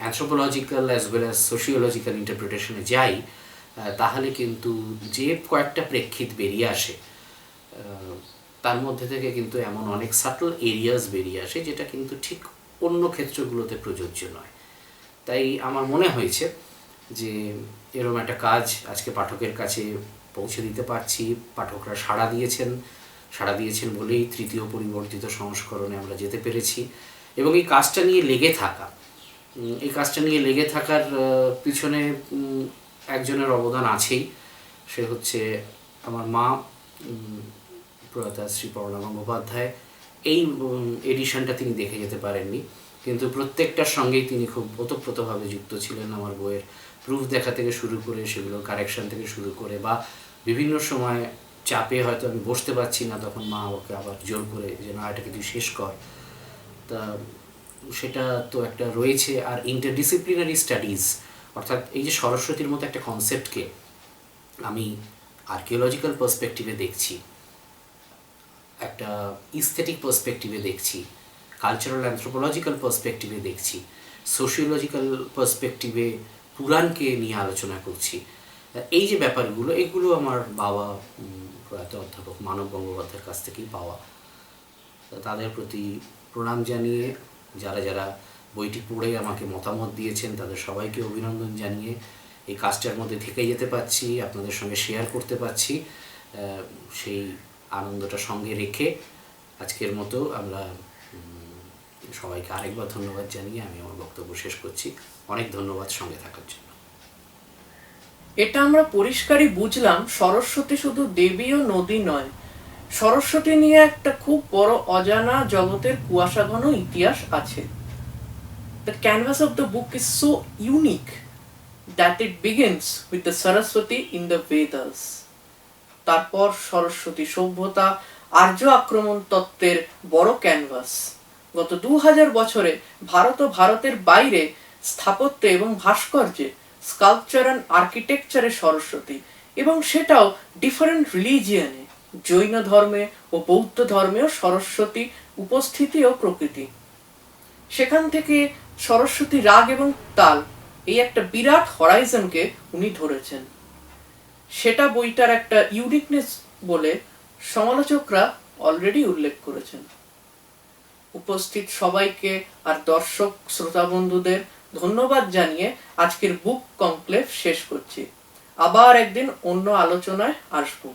anthropological as well as sociological ইন্টারপ্রিটেশনে যাই, তাহলে কিন্তু যে কয়েকটা প্রেক্ষিত বেরিয়ে আসে, তার মধ্যে থেকে কিন্তু এমন অনেক সাটল এরিয়াস বেরিয়ে আসে যেটা কিন্তু ঠিক অন্য ক্ষেত্রগুলোতে প্রযোজ্য নয়। তাই আমার মনে হয়েছে যে এরকম একটা কাজ আজকে পাঠকের কাছে পৌঁছে দিতে পারছি। পাঠকরা সাড়া দিয়েছেন বলেই তৃতীয় পরিবর্তিত সংস্করণে আমরা যেতে পেরেছি। এবং এই কাজটা নিয়ে লেগে থাকার পিছনে একজনের অবদান আছেই, সে হচ্ছে আমার মা, প্রয়াতা শ্রী পর্ণা গঙ্গোপাধ্যায়। এই এডিশনটা তিনি দেখে যেতে পারেননি, কিন্তু প্রত্যেকটার সঙ্গেই তিনি খুব ওতপ্রোতভাবে যুক্ত ছিলেন। আমার বইয়ের প্রুফ দেখা থেকে শুরু করে, সেগুলোর কারেকশন থেকে শুরু করে, বা বিভিন্ন সময় চাপে হয়তো আমি বসতে পারছি না, তখন মা আমাকে আবার জোর করে যে না, এটাকে তুই শেষ কর। তা সেটা তো একটা রয়েছে। আর ইন্টারডিসিপ্লিনারি স্টাডিজ, অর্থাৎ এই যে সরস্বতীর মতো একটা কনসেপ্টকে আমি আর্কিওলজিক্যাল পার্সপেক্টিভে দেখছি, একটা ইস্থেটিক পার্সপেক্টিভে দেখছি, কালচারাল অ্যানথ্রোপোলজিক্যাল পার্সপেক্টিভে দেখছি, সোশিওলজিক্যাল পার্সপেক্টিভে পুরাণকে নিয়ে আলোচনা করছি। এই যে ব্যাপারগুলো, এগুলো আমার বাবা প্রয়াত অধ্যাপক মানব গঙ্গোপাধ্যায়ের কাছ থেকেই পাওয়া। তাদের প্রতি প্রণাম জানিয়ে, যারা যারা বইটি পড়ে আমাকে মতামত দিয়েছেন তাদের সবাইকে অভিনন্দন জানিয়ে এই কাজটার মধ্যে থেকে যেতে পারছি, আপনাদের সঙ্গে শেয়ার করতে পারছি, সেই আনন্দটা সঙ্গে রেখে আজকের মতো আমরা সবাইকে আরেকবার ধন্যবাদ জানিয়ে আমি আমার বক্তব্য শেষ করছি। অনেক ধন্যবাদ সঙ্গে থাকার জন্য। এটা আমরা পরিষ্কারই বুঝলাম, সরস্বতী শুধু দেবী ও নদী নয়, সরস্বতী নিয়ে একটা খুব বড় অজানা জগতের কুয়াশাঘন ইতিহাস আছে। The canvas of the book is so unique that it begins with the Saraswati in the Vedas. তারপর সরস্বতী সভ্যতা, আর্য আক্রমণ তত্ত্বের বড় ক্যানভাস। গত 2000 বছরে ভারত ও ভারতের বাইরে স্থাপত্যে এবং ভাস্কর্যে, স্কাল্পচার অ্যান্ড আর্কিটেকচারে সরস্বতী, এবং সেটাও ডিফারেন্ট রিলিজিয়নে, জৈন ধর্মে ও বৌদ্ধ ধর্মেও সরস্বতী উপস্থিতি ও প্রকৃতি। সেখান থেকে সরস্বতী রাগ এবং তাল, এই একটা বিরাট হরাইজনকে উনি ধরেছেন। সেটা বইটার একটা ইউনিকনেস বলে সমালোচকরা অলরেডি উল্লেখ করেছেন। উপস্থিত সবাইকে আর দর্শক শ্রোতা বন্ধুদের ধন্যবাদ জানিয়ে আজকের বুক কনক্লেভ শেষ করছি। আবার একদিন অন্য আলোচনায় আসবো।